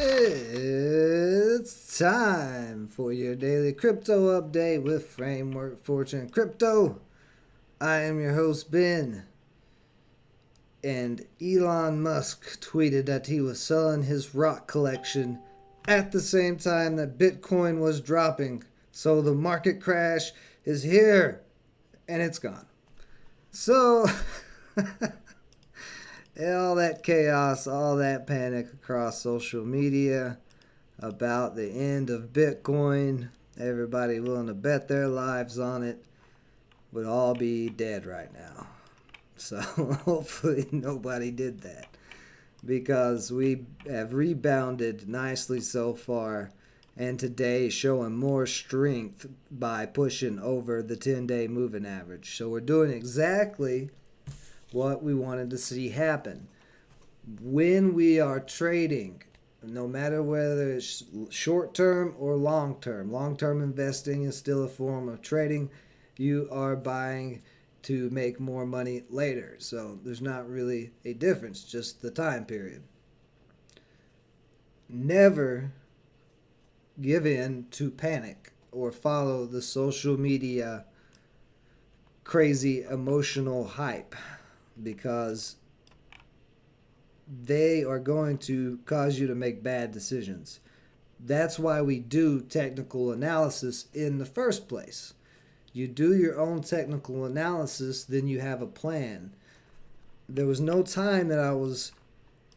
It's time for your daily crypto update with Framework Fortune Crypto. I am your host, Ben. And Elon Musk tweeted that he was selling his rock collection at the same time that Bitcoin was dropping. So the market crash is here and it's gone. So all that chaos, all that panic across social media about the end of Bitcoin, everybody willing to bet their lives on it, would all be dead right now. So hopefully nobody did that, because we have rebounded nicely so far, and today showing more strength by pushing over the 10-day moving average. So we're doing exactly what we wanted to see happen. When we are trading, no matter whether it's short-term or long-term investing is still a form of trading. You are buying to make more money later. So there's not really a difference, just the time period. Never give in to panic or follow the social media crazy emotional hype, because they are going to cause you to make bad decisions. That's why we do technical analysis in the first place. You do your own technical analysis, then you have a plan. There was no time that I was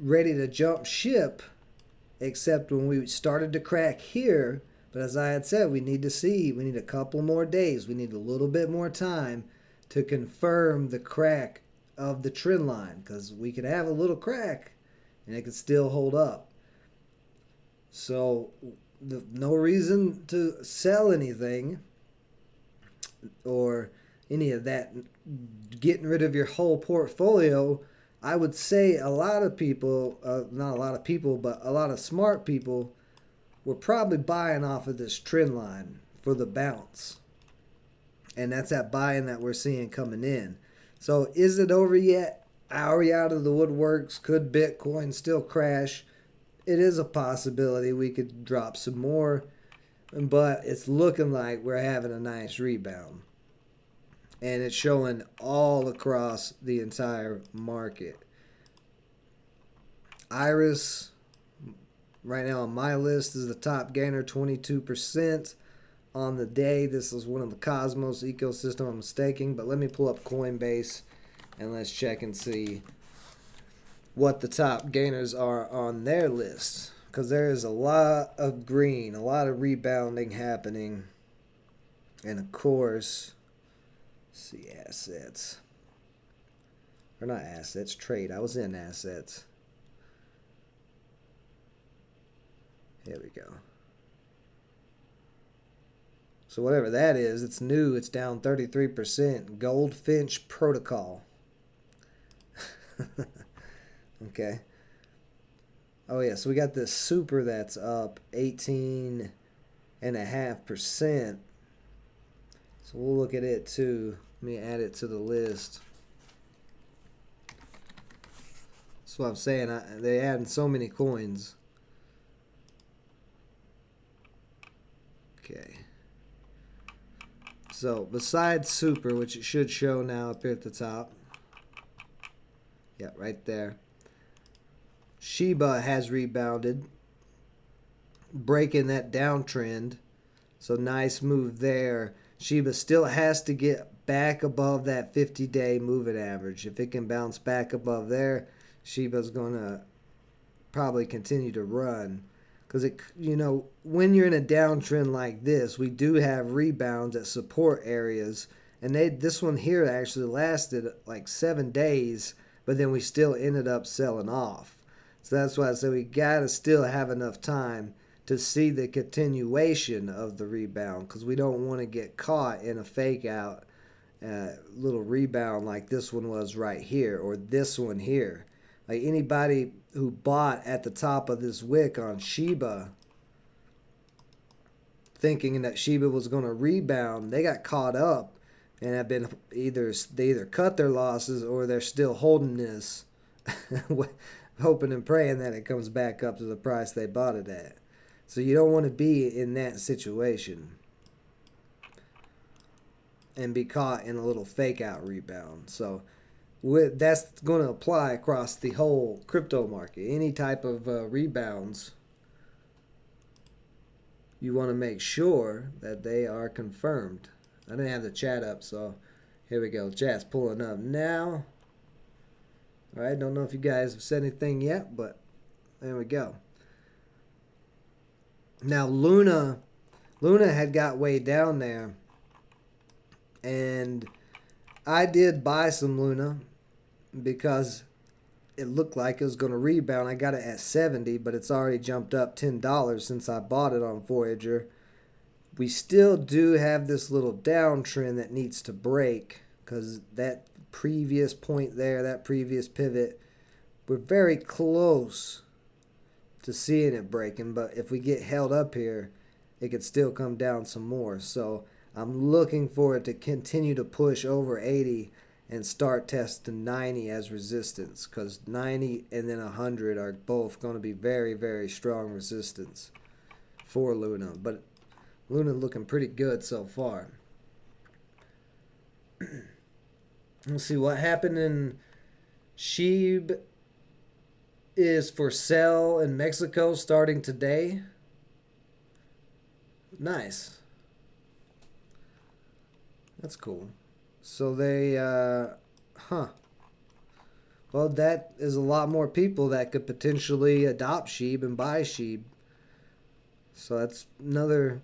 ready to jump ship except when we started to crack here. But as I had said, we need a couple more days. We need a little bit more time to confirm the crack of the trend line, because we could have a little crack and it could still hold up. So no reason to sell anything or any of that, getting rid of your whole portfolio. I would say a lot of people, not a lot of people, but a lot of smart people were probably buying off of this trend line for the bounce. And that's that buying that we're seeing coming in. So is it over yet? Are we out of the woodworks? Could Bitcoin still crash? It is a possibility we could drop some more, but it's looking like we're having a nice rebound. And it's showing all across the entire market. Iris, right now on my list, is the top gainer, 22% on the day. This is one of the Cosmos ecosystem, I'm mistaken. But let me pull up Coinbase and let's check and see what the top gainers are on their list, because there is a lot of green, a lot of rebounding happening. And of course, see assets. Or not assets, trade. I was in assets. Here we go. So whatever that is, it's new. It's down 33%. Goldfinch Protocol. Okay. Oh yeah, so we got this super that's up 18.5%. So we'll look at it too. Let me add it to the list. That's what I'm saying. They adding so many coins. Okay. So besides super, which it should show now up here at the top. Yeah, right there. Shiba has rebounded, breaking that downtrend. So nice move there. Shiba still has to get back above that 50-day moving average. If it can bounce back above there, Shiba's going to probably continue to run. Because, when you're in a downtrend like this, we do have rebounds at support areas. And this one here actually lasted like 7 days, but then we still ended up selling off. So that's why I said we got to still have enough time to see the continuation of the rebound, because we don't want to get caught in a fake out little rebound like this one was right here, or this one here. Like anybody who bought at the top of this wick on Shiba, thinking that Shiba was going to rebound, they got caught up and have been they either cut their losses or they're still holding this hoping and praying that it comes back up to the price they bought it at. So you don't want to be in that situation and be caught in a little fake out rebound. So that's going to apply across the whole crypto market. Any type of rebounds, you want to make sure that they are confirmed. I didn't have the chat up, so here we go. Chat's pulling up now. All right, don't know if you guys have said anything yet, but there we go. Now Luna had got way down there, and I did buy some Luna because it looked like it was going to rebound. I got it at 70, but it's already jumped up $10 since I bought it on Voyager. We still do have this little downtrend that needs to break, because that previous point there, that previous pivot, we're very close to seeing it breaking. But if we get held up here, it could still come down some more. So I'm looking for it to continue to push over 80 and start testing 90 as resistance, because 90 and then 100 are both going to be very, very strong resistance for Luna. But Luna looking pretty good so far. Let's see what happened in SHIB is for sale in Mexico starting today. Nice. That's cool. So they, well, that is a lot more people that could potentially adopt SHIB and buy SHIB. So that's another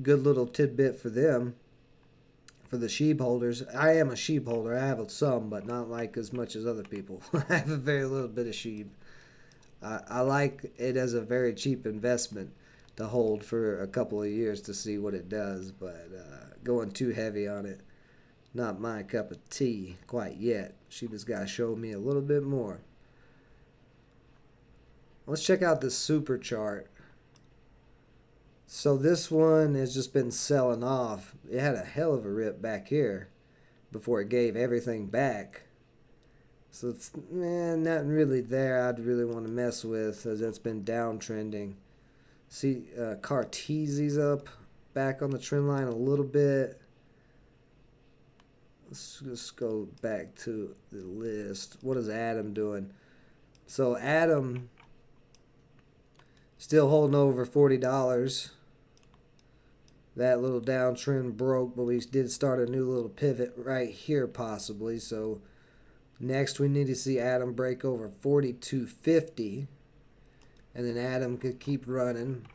good little tidbit for them, for the SHIB holders. I am a SHIB holder. I have some, but not like as much as other people. I have a very little bit of SHIB. I like it as a very cheap investment to hold for a couple of years to see what it does, but going too heavy on it, not my cup of tea quite yet. SHIB's got to show me a little bit more. Let's check out this super chart. So this one has just been selling off. It had a hell of a rip back here before it gave everything back. So it's nothing really there I'd really want to mess with, as it's been downtrending. See, Cartesi's up back on the trend line a little bit. Let's just go back to the list. What is Adam doing? So Adam still holding over $40. That little downtrend broke, but we did start a new little pivot right here possibly. So next we need to see Adam break over 42.50, and then Adam could keep running.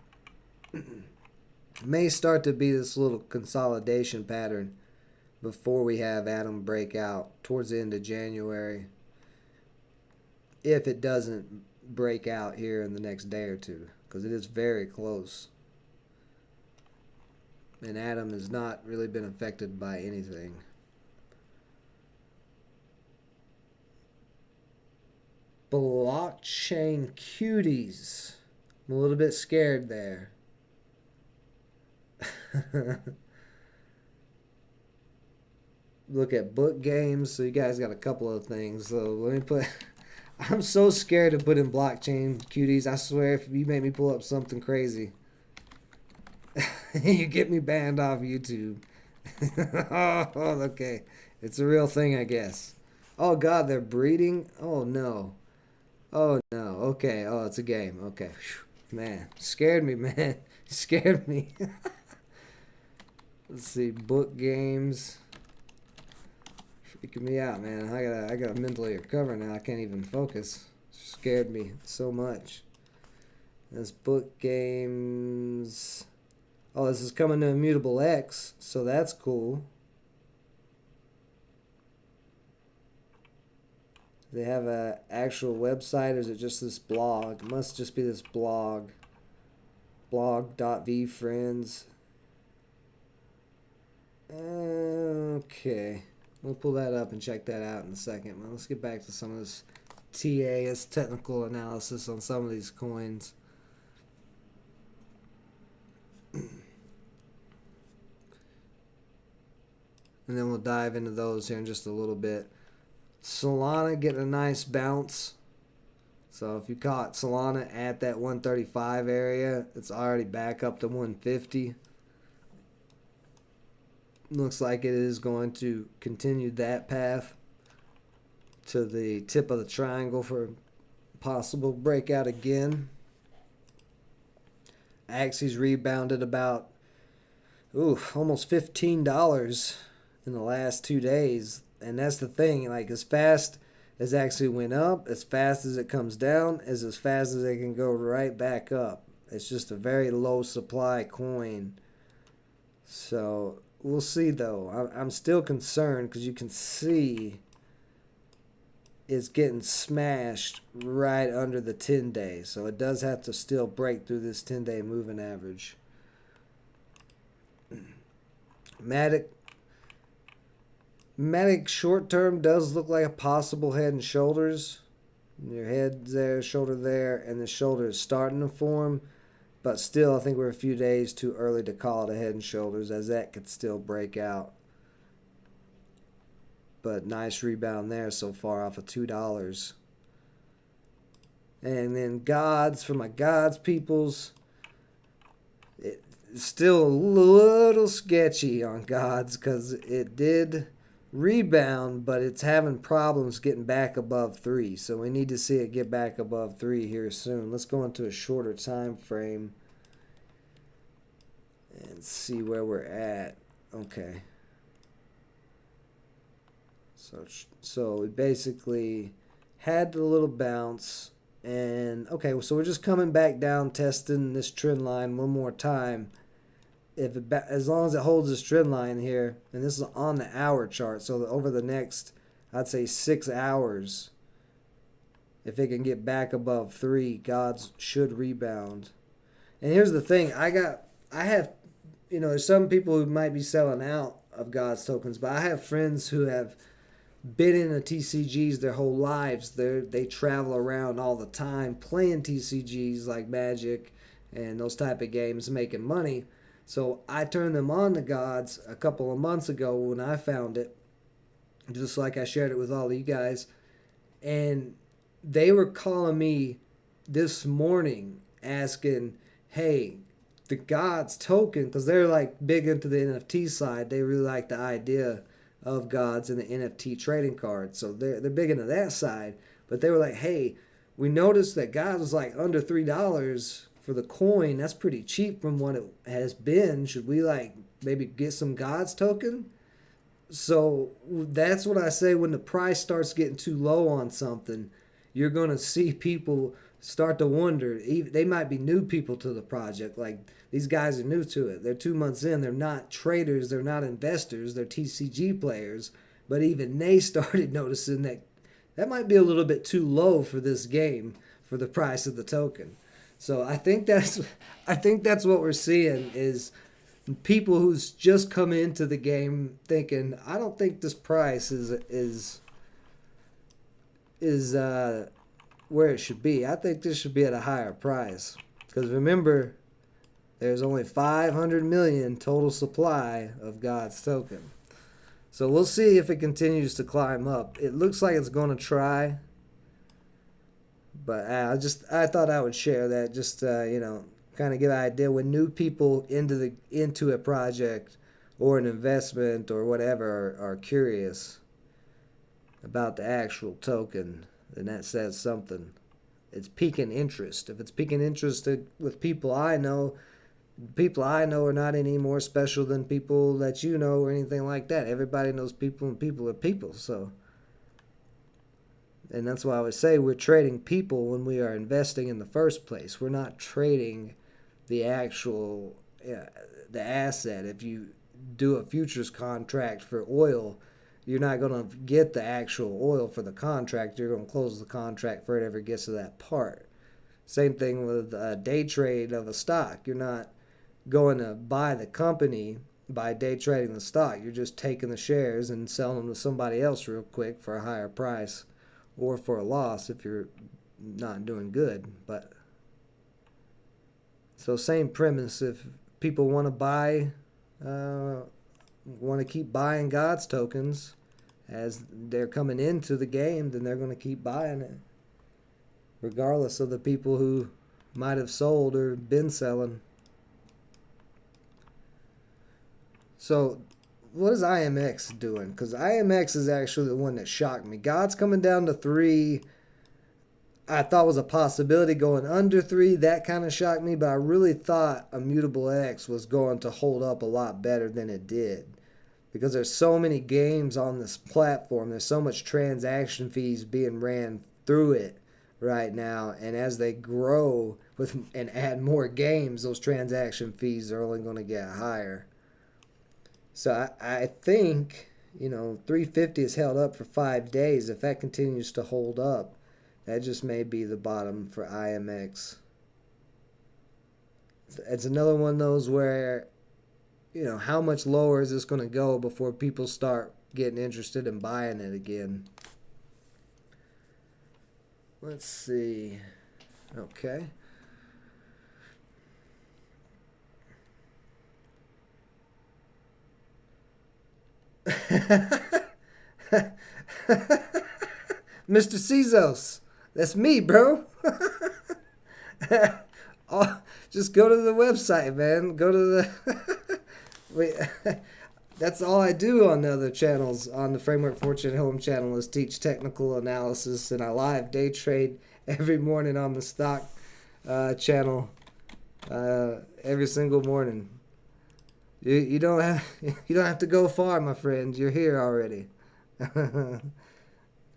May start to be this little consolidation pattern before we have Adam break out towards the end of January, if it doesn't break out here in the next day or two, because it is very close. And Adam has not really been affected by anything. Blockchain cuties. I'm a little bit scared there. Look at book games. So you guys got a couple of things. So let me put... I'm so scared to put in blockchain cuties. I swear, if you make me pull up something crazy, you get me banned off YouTube. Oh, okay. It's a real thing, I guess. Oh, God, they're breeding? Oh, no. Oh, no. Okay. Oh, it's a game. Okay. Whew. Man, scared me, man. Scared me. Let's see. Book games. Freaking me out, man. I gotta mentally recover now. I can't even focus. Scared me so much. This book games... Oh, this is coming to Immutable X, so that's cool. Do they have an actual website, or is it just this blog? It must just be this blog. Blog.vfriends. Okay. We'll pull that up and check that out in a second. Well, let's get back to some of this TAS technical analysis on some of these coins. And then we'll dive into those here in just a little bit. Solana getting a nice bounce. So if you caught Solana at that 135 area, it's already back up to 150. Looks like it is going to continue that path to the tip of the triangle for possible breakout again. Axie's rebounded about almost $15 in the last 2 days. And that's the thing, like as fast as Axie went up, as fast as it comes down, is as fast as it can go right back up. It's just a very low supply coin. So we'll see though. I'm still concerned because you can see it's getting smashed right under the 10-day. So it does have to still break through this 10-day moving average. Matic short term does look like a possible head and shoulders. Your head there, shoulder there, and the shoulder is starting to form. But still, I think we're a few days too early to call it a head and shoulders, as that could still break out. But nice rebound there so far off of $2. And then Gods, for my Gods peoples, it's still a little sketchy on Gods because it did rebound, but it's having problems getting back above 3. So we need to see it get back above 3 here soon. Let's go into a shorter time frame and see where we're at. Okay. So we basically had the little bounce, and okay, so we're just coming back down, testing this trend line one more time. As long as it holds this trend line here, and this is on the hour chart, so over the next, I'd say 6 hours, if it can get back above 3, Gods should rebound. And here's the thing, I have, there's some people who might be selling out of Gods tokens, but I have friends who have been in the TCGs their whole lives. They travel around all the time playing TCGs like Magic and those type of games, making money. So I turned them on to Gods a couple of months ago when I found it, just like I shared it with all of you guys. And they were calling me this morning asking, hey, the Gods token, because they're like big into the NFT side. They really like the idea of Gods and the NFT trading cards. So they're big into that side. But they were like, hey, we noticed that Gods was like under $3 for the coin. That's pretty cheap from what it has been. Should we like maybe get some Gods token? So that's what I say, when the price starts getting too low on something, you're going to see people start to wonder. They might be new people to the project. Like, these guys are new to it. They're 2 months in. They're not traders. They're not investors. They're TCG players. But even they started noticing that might be a little bit too low for this game, for the price of the token. So I think that's what we're seeing, is people who's just come into the game thinking, I don't think this price is where it should be. I think this should be at a higher price. Because remember, there's only 500 million total supply of Gods token. So we'll see if it continues to climb up. It looks like it's going to try. But I thought I would share that, just kind of give an idea when new people into a project or an investment or whatever are curious about the actual token, then that says something. It's piquing interest. If it's piquing interest with people I know are not any more special than people that you know or anything like that. Everybody knows people, and people are people. So. And that's why I would say we're trading people when we are investing in the first place. We're not trading the actual, the asset. If you do a futures contract for oil, you're not going to get the actual oil for the contract. You're going to close the contract before it ever gets to that part. Same thing with a day trade of a stock. You're not going to buy the company by day trading the stock. You're just taking the shares and selling them to somebody else real quick for a higher price, or for a loss if you're not doing good. But so same premise. If people want to buy, want to keep buying Gods tokens as they're coming into the game, then they're going to keep buying it. regardless of the people who might have sold or been selling. So what is IMX doing? Because IMX is actually the one that shocked me. God's coming down to 3. I thought was a possibility going under 3. That kind of shocked me, but I really thought Immutable X was going to hold up a lot better than it did. Because there's so many games on this platform. There's so much transaction fees being ran through it right now. And as they grow and add more games, those transaction fees are only going to get higher. So I think, 350 is held up for 5 days. If that continues to hold up, that just may be the bottom for IMX. It's another one of those where, how much lower is this going to go before people start getting interested in buying it again? Let's see. Okay. Mr. Cezos, that's me, bro. Oh, just go to the website, man. Go to the... Wait, that's all I do on the other channels. On the Framework Fortune Home channel is teach technical analysis, and I live day trade every morning on the stock channel every single morning. You don't have to go far, my friend. You're here already.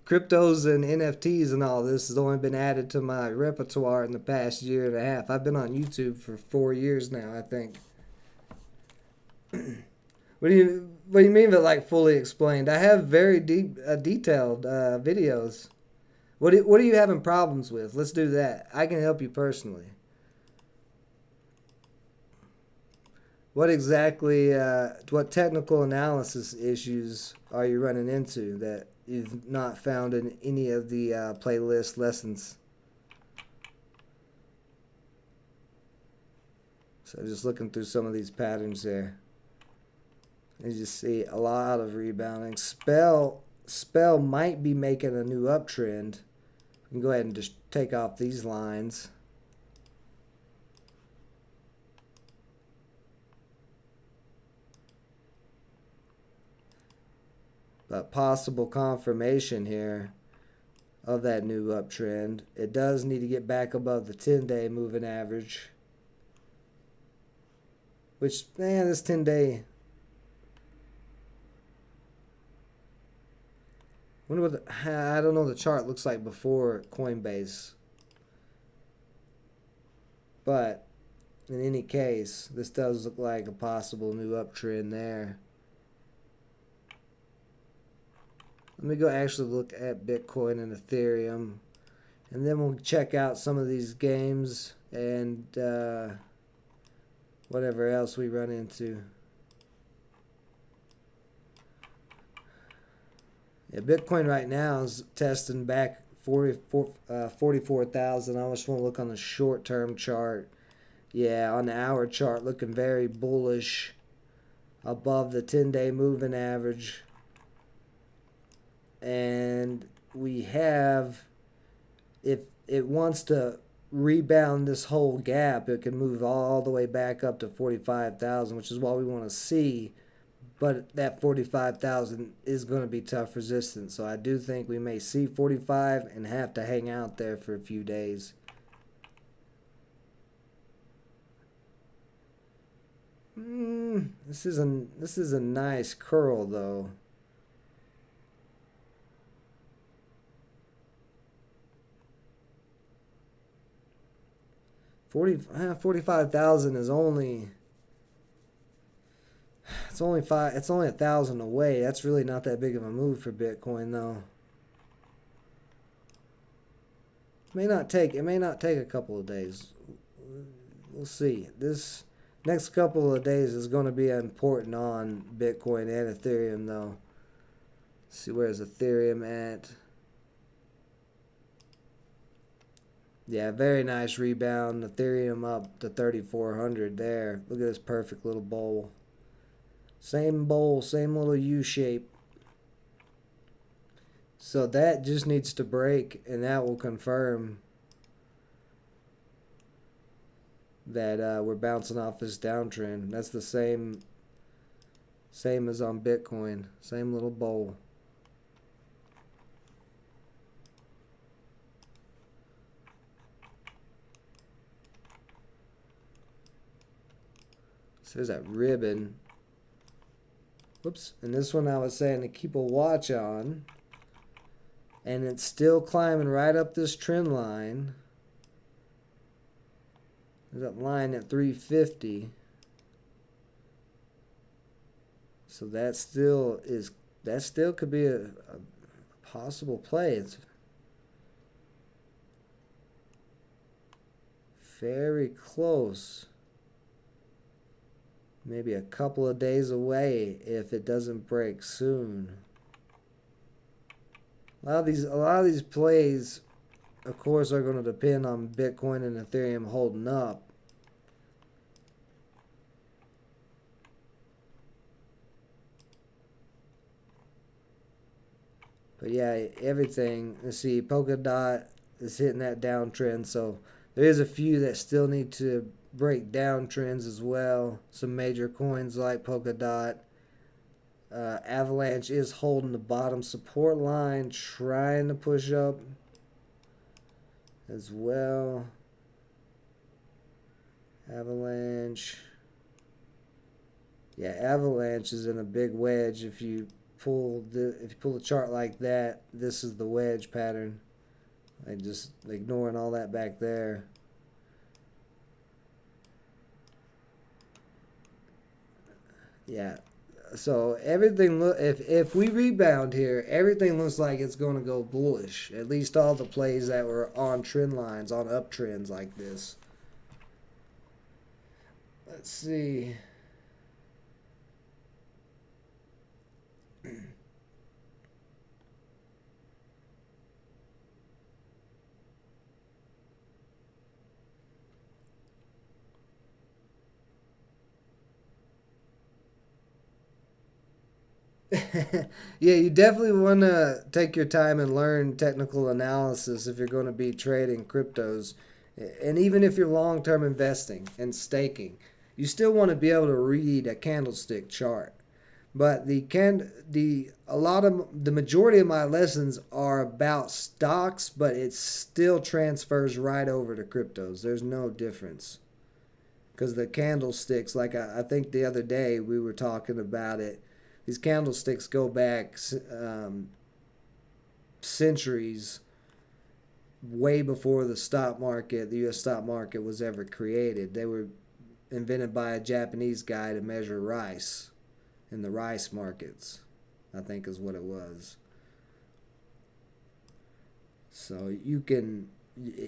Cryptos and NFTs and all this has only been added to my repertoire in the past year and a half. I've been on YouTube for 4 years now, I think. What do you mean by like fully explained? I have very detailed videos. What are you having problems with? Let's do that. I can help you personally. What exactly, what technical analysis issues are you running into that you've not found in any of the playlist lessons? So just looking through some of these patterns there. You just see a lot of rebounding. Spell might be making a new uptrend. We can go ahead and just take off these lines. But possible confirmation here of that new uptrend. It does need to get back above the 10-day moving average. Which, man, this 10-day... wonder what I don't know what the chart looks like before Coinbase. But in any case, this does look like a possible new uptrend there. Let me go actually look at Bitcoin and Ethereum, and then we'll check out some of these games and whatever else we run into. Yeah, Bitcoin right now is testing back 44,000. I just want to look on the short-term chart. Yeah, on the hour chart, looking very bullish, above the 10-day moving average. And we have, if it wants to rebound this whole gap, it can move all the way back up to 45,000, which is what we want to see. But that 45,000 is going to be tough resistance. So I do think we may see 45 and have to hang out there for a few days. This is a nice curl though. $45,000 is only. It's only 1,000 away. That's really not that big of a move for Bitcoin, though. It may not take a couple of days. We'll see. This next couple of days is going to be important on Bitcoin and Ethereum, though. Let's see, where's Ethereum at? Yeah, very nice rebound. Ethereum up to 3,400 there. Look at this perfect little bowl. Same bowl, same little U shape. So that just needs to break, and that will confirm that we're bouncing off this downtrend. That's the same as on Bitcoin. Same little bowl. So there's that ribbon. Whoops. And this one I was saying to keep a watch on. And it's still climbing right up this trend line. There's that line at 350. So that still could be a possible play. It's very close. Maybe a couple of days away if it doesn't break soon. A lot of these plays, of course, are going to depend on Bitcoin and Ethereum holding up. But yeah, everything. Let's see, Polkadot is hitting that downtrend, so there is a few that still need to break downtrends as well. Some major coins like Polkadot. Avalanche is holding the bottom support line, trying to push up as well. Avalanche. Yeah, Avalanche is in a big wedge. If you pull the chart like that, this is the wedge pattern. Like just ignoring all that back there. Yeah. So everything if we rebound here, everything looks like it's going to go bullish. At least all the plays that were on trend lines, on uptrends like this. Let's see. Yeah, you definitely want to take your time and learn technical analysis if you're going to be trading cryptos. And even if you're long-term investing and staking, you still want to be able to read a candlestick chart. But the majority of my lessons are about stocks, but it still transfers right over to cryptos. There's no difference. Because the candlesticks, like I think the other day we were talking about it, these candlesticks go back centuries, way before the stock market, the U.S. stock market was ever created. They were invented by a Japanese guy to measure rice in the rice markets, I think is what it was. So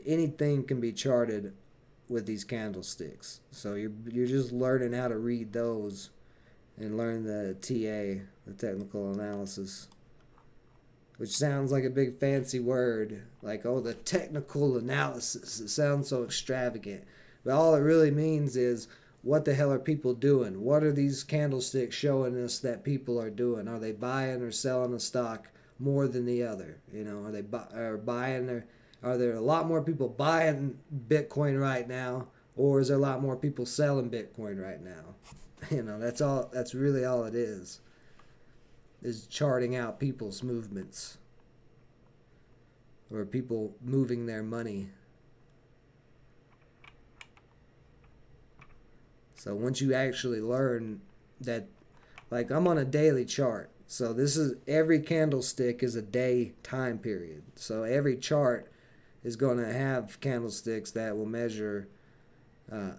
anything can be charted with these candlesticks. So you're just learning how to read those and learn the TA, the technical analysis, which sounds like a big fancy word, like, oh, the technical analysis. It sounds so extravagant. But all it really means is, what the hell are people doing? What are these candlesticks showing us that people are doing? Are they buying or selling a stock more than the other? You know, are they buying are there a lot more people buying Bitcoin right now, or is there a lot more people selling Bitcoin right now? You know, that's really all it is charting out people's movements or people moving their money. So once you actually learn that, like, I'm on a daily chart. So every candlestick is a day time period. So every chart is going to have candlesticks that will measure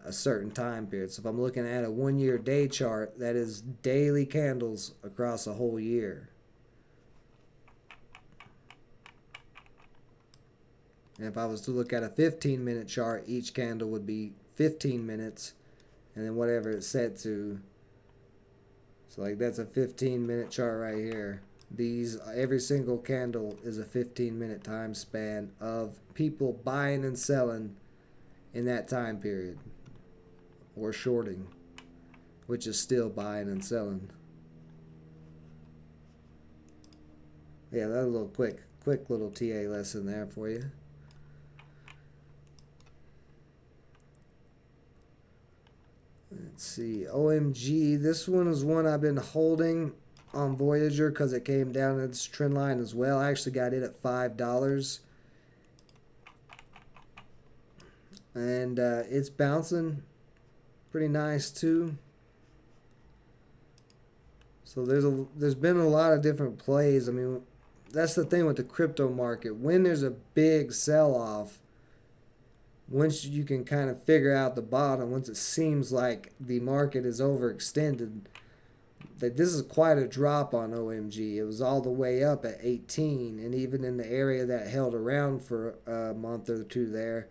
a certain time period. So if I'm looking at a 1 year day chart, that is daily candles across a whole year. And if I was to look at a 15-minute chart, each candle would be 15 minutes, and then whatever it's set to. So like that's a 15-minute chart right here. Every single candle is a 15-minute time span of people buying and selling in that time period, or shorting, which is still buying and selling. Yeah, that's a little quick little TA lesson there for you. Let's see, OMG. This one is one I've been holding on Voyager because it came down its trend line as well. I actually got it at $5. And it's bouncing pretty nice too. So there's been a lot of different plays. I mean, that's the thing with the crypto market. When there's a big sell-off, once you can kind of figure out the bottom, once it seems like the market is overextended, that this is quite a drop on OMG. It was all the way up at 18, and even in the area that held around for a month or two there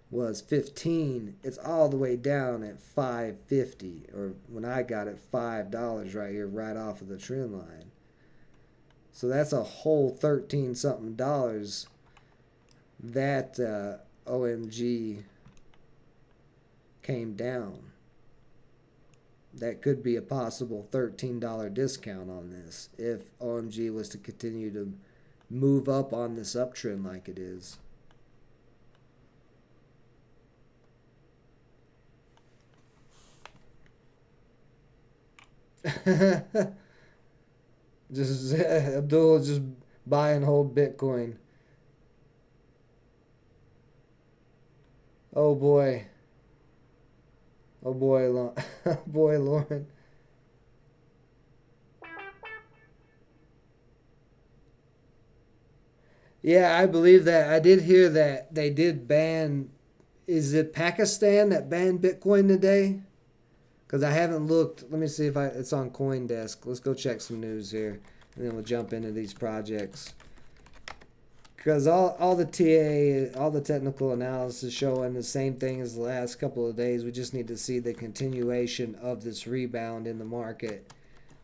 was 15. It's all the way down at 5.50, or when I got it, $5 right here, right off of the trend line. So that's a whole 13 something dollars that OMG came down. That could be a possible $13 discount on this if OMG was to continue to move up on this uptrend like it is. Just Abdul just buy and hold Bitcoin. Oh boy. Oh boy, oh boy, Lauren. Yeah, I believe that. I did hear that they did ban. Is it Pakistan that banned Bitcoin today? Because I haven't looked. Let me see if it's on CoinDesk. Let's go check some news here, and then we'll jump into these projects. Because all the TA, all the technical analysis showing the same thing as the last couple of days. We just need to see the continuation of this rebound in the market,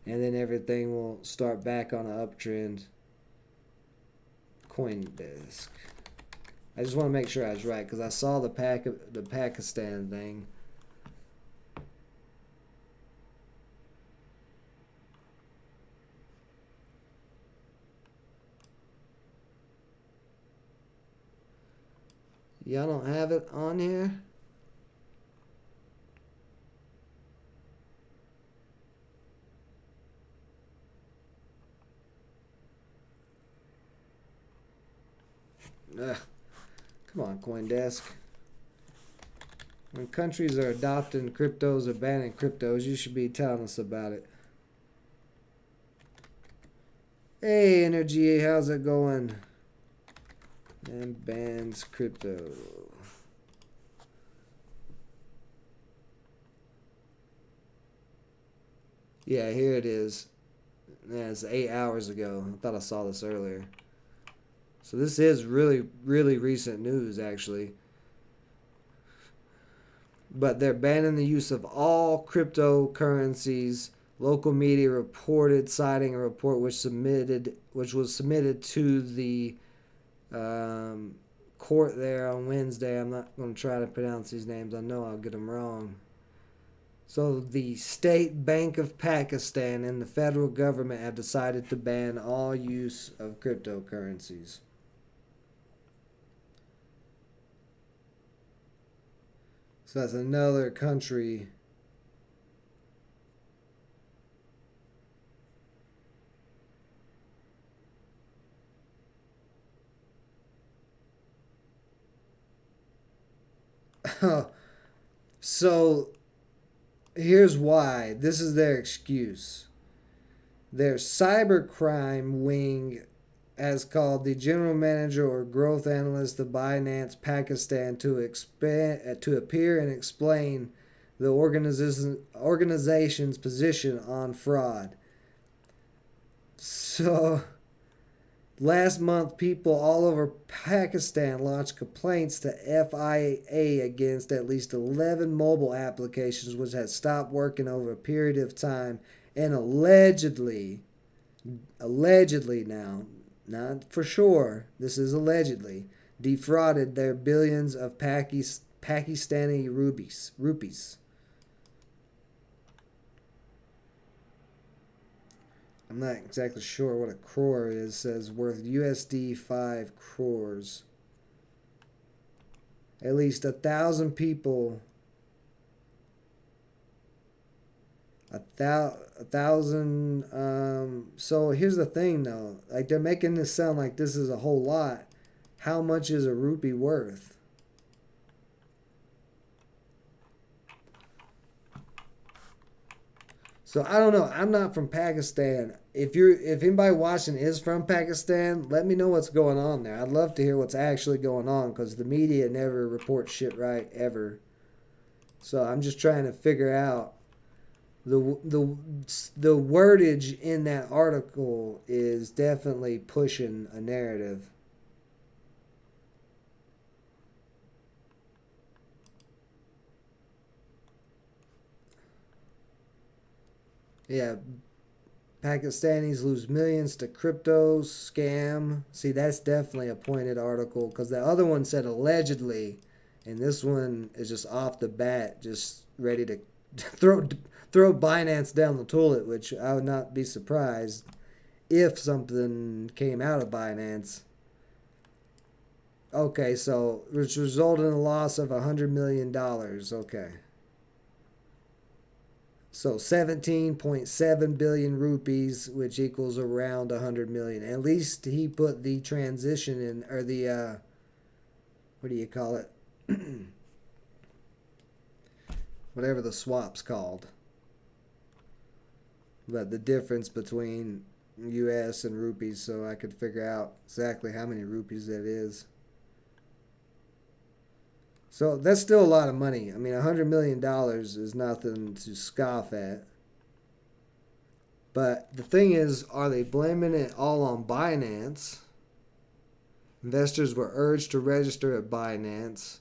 and then everything will start back on an uptrend. CoinDesk. I just want to make sure I was right because I saw the Pakistan thing. Y'all don't have it on here? Ugh. Come on, CoinDesk. When countries are adopting cryptos or banning cryptos, you should be telling us about it. Hey, Energy, how's it going? And bans crypto. Yeah, here it is. Yeah, it's 8 hours ago. I thought I saw this earlier. So this is really, really recent news, actually. But they're banning the use of all cryptocurrencies. Local media reported, citing a report which was submitted to the court there on Wednesday. I'm not going to try to pronounce these names. I know I'll get them wrong. So the State Bank of Pakistan and the federal government have decided to ban all use of cryptocurrencies. So that's another country. So here's why. This is their excuse. Their cybercrime wing has called the general manager or growth analyst of Binance Pakistan to appear and explain the organization's position on fraud. So last month, people all over Pakistan launched complaints to FIA against at least 11 mobile applications which had stopped working over a period of time and allegedly now, not for sure, this is allegedly, defrauded their billions of Pakistani rupees. I'm not exactly sure what a crore is. It says worth USD 5 crores. At least 1,000 people 1,000. So here's the thing, though. Like, they're making this sound like this is a whole lot. How much is a rupee worth? So I don't know. I'm not from Pakistan. If anybody watching is from Pakistan, let me know what's going on there. I'd love to hear what's actually going on, because the media never reports shit right ever. So I'm just trying to figure out the wordage in that article is definitely pushing a narrative. Yeah, Pakistanis lose millions to crypto scam. See, that's definitely a pointed article, because the other one said allegedly, and this one is just off the bat, just ready to throw Binance down the toilet, which I would not be surprised if something came out of Binance. Okay, so which resulted in a loss of $100 million. Okay. So 17.7 billion rupees, which equals around 100 million. At least he put the transition in, or the, what do you call it? Whatever the swap's called. But the difference between US and rupees, so I could figure out exactly how many rupees that is. So that's still a lot of money. I mean, $100 million is nothing to scoff at. But the thing is, are they blaming it all on Binance? Investors were urged to register at Binance,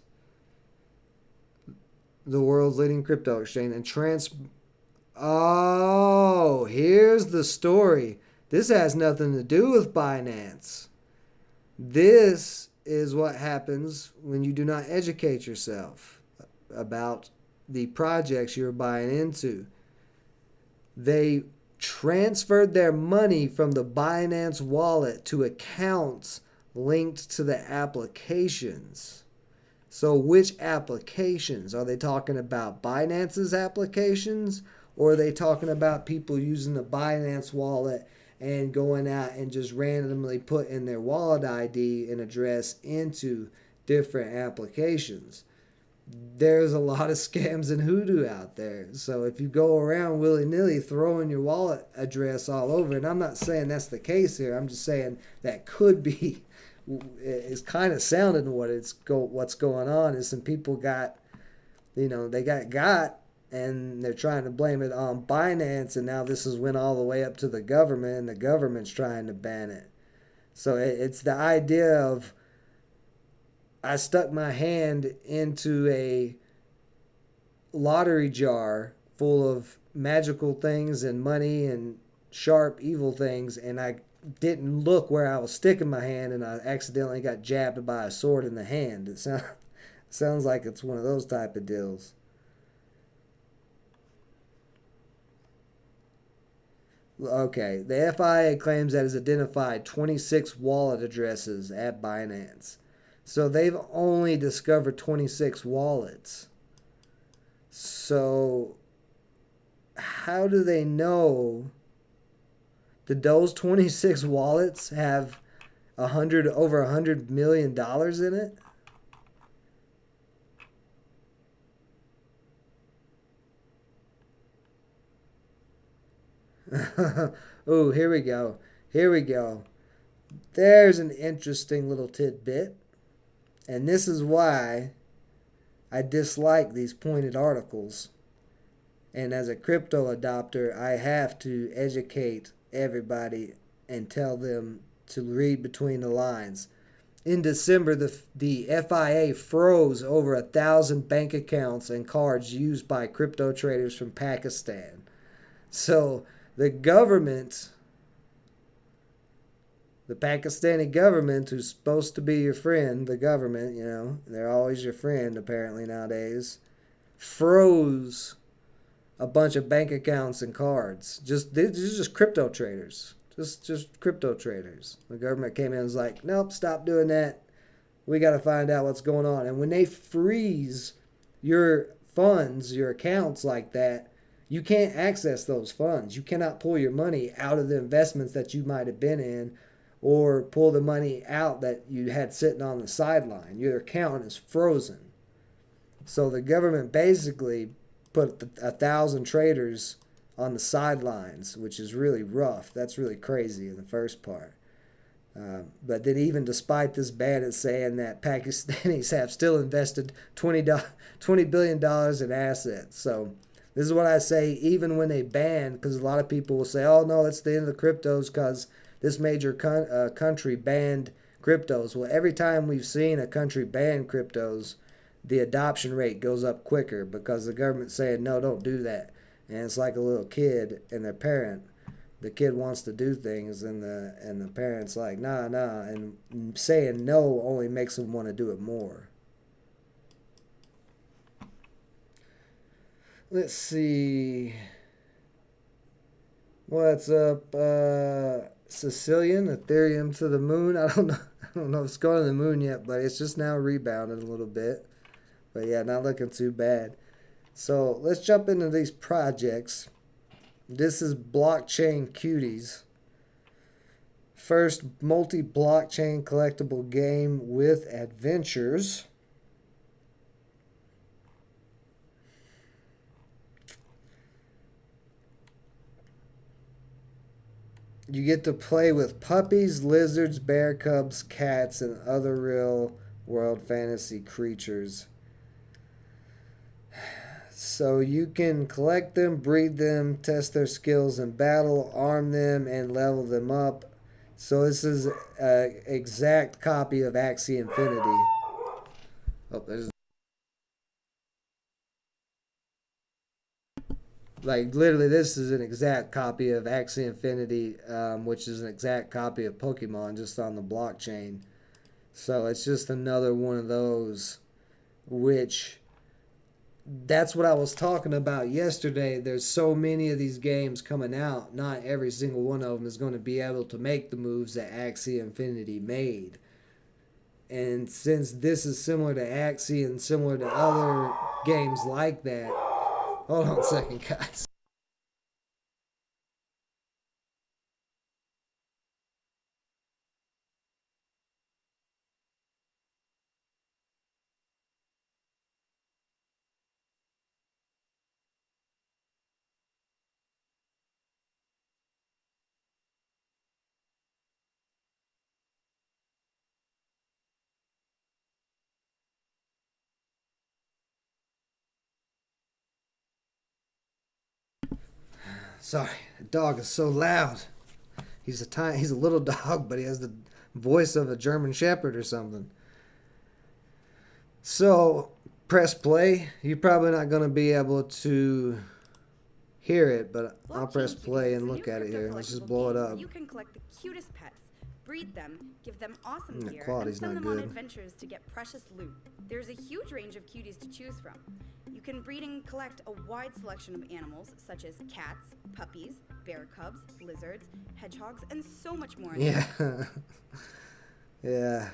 the world's leading crypto exchange, and Oh, here's the story. This has nothing to do with Binance. This is what happens when you do not educate yourself about the projects you're buying into. They transferred their money from the Binance wallet to accounts linked to the applications. So which applications? Are they talking about Binance's applications, or are they talking about people using the Binance wallet and going out and just randomly putting their wallet ID and address into different applications? There's a lot of scams and hoodoo out there. So if you go around willy-nilly throwing your wallet address all over, and I'm not saying that's the case here, I'm just saying that could be, it's kind of sounding what's going on is some people got, they got, and they're trying to blame it on Binance, and now this has went all the way up to the government, and the government's trying to ban it. So it's the idea of, I stuck my hand into a lottery jar full of magical things and money and sharp evil things, and I didn't look where I was sticking my hand, and I accidentally got jabbed by a sword in the hand. It sounds like it's one of those type of deals. Okay, the FIA claims that it's identified 26 wallet addresses at Binance. So they've only discovered 26 wallets. So how do they know? Did those 26 wallets have over $100 million in it? Oh, here we go. There's an interesting little tidbit. And this is why I dislike these pointed articles. And as a crypto adopter, I have to educate everybody and tell them to read between the lines. In December, the FIA froze over 1,000 bank accounts and cards used by crypto traders from Pakistan. So the government, the Pakistani government, who's supposed to be your friend, the government, they're always your friend apparently nowadays, froze a bunch of bank accounts and cards. These are just crypto traders. Just crypto traders. The government came in and was like, nope, stop doing that. We got to find out what's going on. And when they freeze your funds, your accounts like that, You can't access those funds. You cannot pull your money out of the investments that you might have been in, or pull the money out that you had sitting on the sideline. Your account is frozen. So the government basically put 1,000 traders on the sidelines, which is really rough. That's really crazy in the first part. But then even despite this ban, it's saying that Pakistanis have still invested $20 billion in assets. So this is what I say, even when they ban, because a lot of people will say, oh, no, it's the end of the cryptos because this major country banned cryptos. Well, every time we've seen a country ban cryptos, the adoption rate goes up quicker because the government's saying, no, don't do that. And it's like a little kid and their parent. The kid wants to do things, and the parent's like, nah, and saying no only makes them want to do it more. Let's see. What's up, Sicilian? Ethereum to the moon. I don't know if it's going to the moon yet, but it's just now rebounded a little bit. But yeah, not looking too bad. So let's jump into these projects. This is Blockchain Cuties. First multi-blockchain collectible game with adventures. You get to play with puppies, lizards, bear cubs, cats, and other real world fantasy creatures. So you can collect them, breed them, test their skills in battle, arm them, and level them up. So this is an exact copy of Axie Infinity. Oh, there's like literally this is an exact copy of Axie Infinity, which is an exact copy of Pokemon just on the blockchain. So it's just another one of those, which that's what I was talking about yesterday. There's so many of these games coming out. Not every single one of them is going to be able to make the moves that Axie Infinity made. And since this is similar to Axie and similar to other games like that... Hold on a second, guys. Sorry, the dog is so loud. He's a little dog, but he has the voice of a German Shepherd or something. So, press play. You're probably not going to be able to hear it, but I'll press play and look at it here. Let's just blow it up. You can collect the cutest pets, breed them, give them awesome gear, and quality's send not them on good. adventures to get precious loot. There's a huge range of cuties to choose from. You can breed and collect a wide selection of animals such as cats, puppies, bear cubs, lizards, hedgehogs, and so much more. Yeah. Yeah.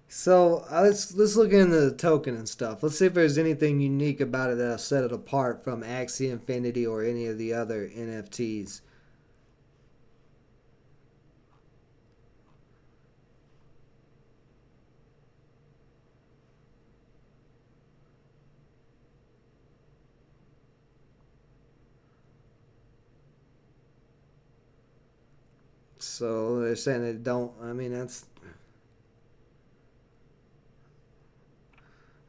So let's look into the token and stuff. Let's see if there's anything unique about it that'll set it apart from Axie Infinity or any of the other NFTs. So they're saying they don't. I mean, that's...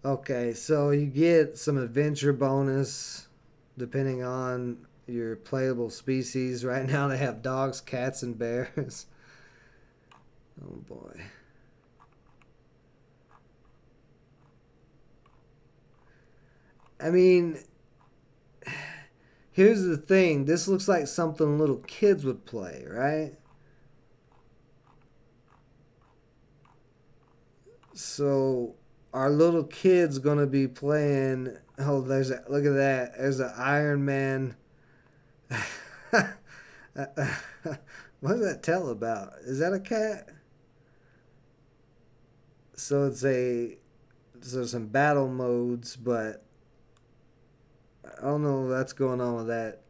Okay, so you get some adventure bonus depending on your playable species. Right now they have dogs, cats, and bears. Oh boy. I mean, here's the thing. This looks like something little kids would play, right? So our little kids gonna be playing... Oh, look at that. There's an Iron Man. What does that tell about? Is that a cat? So there's some battle modes, but I don't know what's going on with that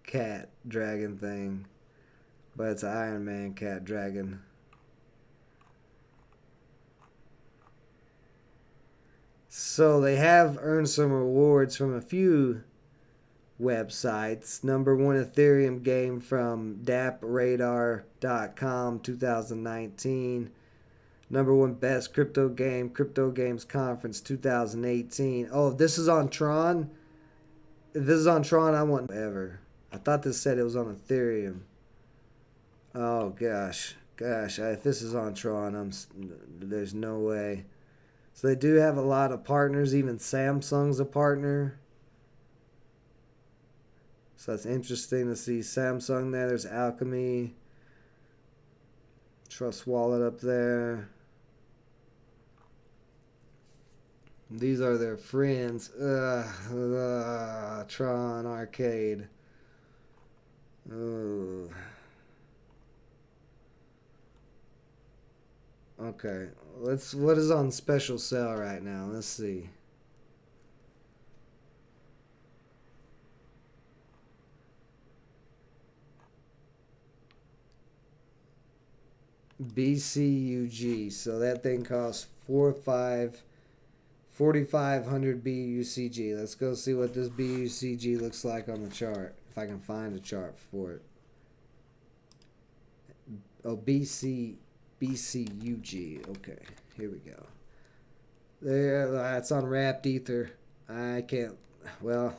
cat dragon thing, but it's an Iron Man cat dragon. So they have earned some rewards from a few websites. Number one Ethereum game from dapradar.com 2019. Number one best crypto game, Crypto Games Conference 2018. Oh, if this is on Tron, if this is on Tron, I want ever. I thought this said it was on Ethereum. Oh gosh, if this is on Tron, there's no way. So they do have a lot of partners. Even Samsung's a partner. So that's interesting to see Samsung there. There's Alchemy. Trust Wallet up there. These are their friends. Tron Arcade. Ugh. Okay, what is on special sale right now? Let's see. BCUG. So that thing costs 4,500 BUCG. Let's go see what this BUCG looks like on the chart. If I can find a chart for it. Oh, BCUG. Okay, here we go. There, it's on Wrapped Ether. I can't. Well,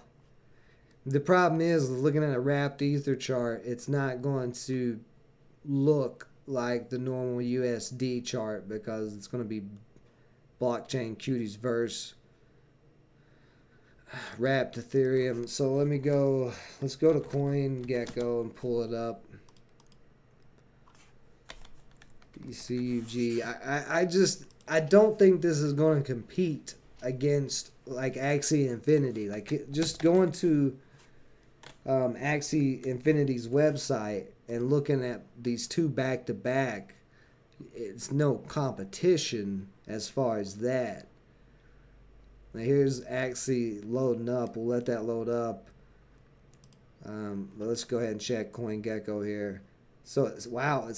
the problem is looking at a Wrapped Ether chart. It's not going to look like the normal USD chart because it's going to be blockchain cuties versus wrapped Ethereum. So let's go to CoinGecko and pull it up. BCUG. I don't think this is going to compete against like Axie Infinity. Like just going to Axie Infinity's website and looking at these two back to back, it's no competition as far as that. Now here's Axie loading up. We'll let that load up. But let's go ahead and check CoinGecko here. So it's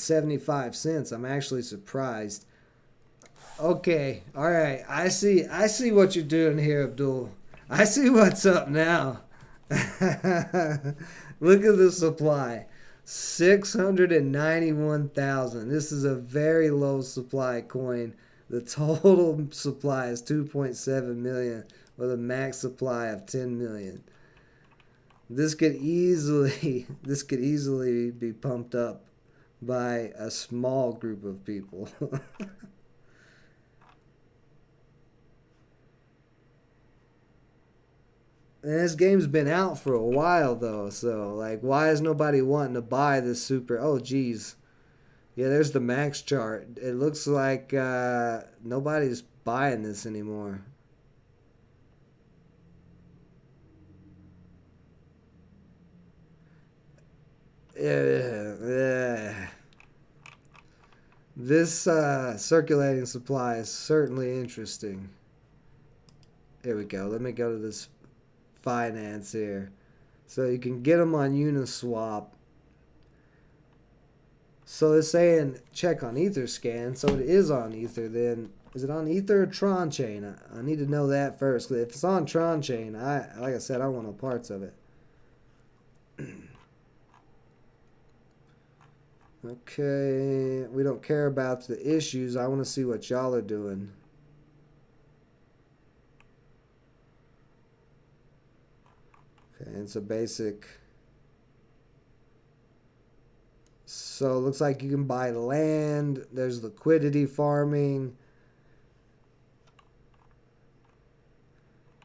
75 cents. I'm actually surprised. Okay, all right. I see what you're doing here, Abdul. I see what's up now. Look at the supply. 691,000. This is a very low supply coin. The total supply is 2.7 million with a max supply of 10 million. This could easily be pumped up by a small group of people. And this game's been out for a while though, so like why is nobody wanting to buy this super? Oh geez. Yeah, there's the max chart. It looks like nobody's buying this anymore. This circulating supply is certainly interesting. Here we go. Let me go to this finance here. So you can get them on Uniswap. So it's saying check on Etherscan. So it is on Ether then. Is it on Ether or Tron Chain? I need to know that first. If it's on Tron Chain, like I said, I want no parts of it. Okay, we don't care about the issues. I want to see what y'all are doing. Okay, it's a basic. So it looks like you can buy land. There's liquidity farming.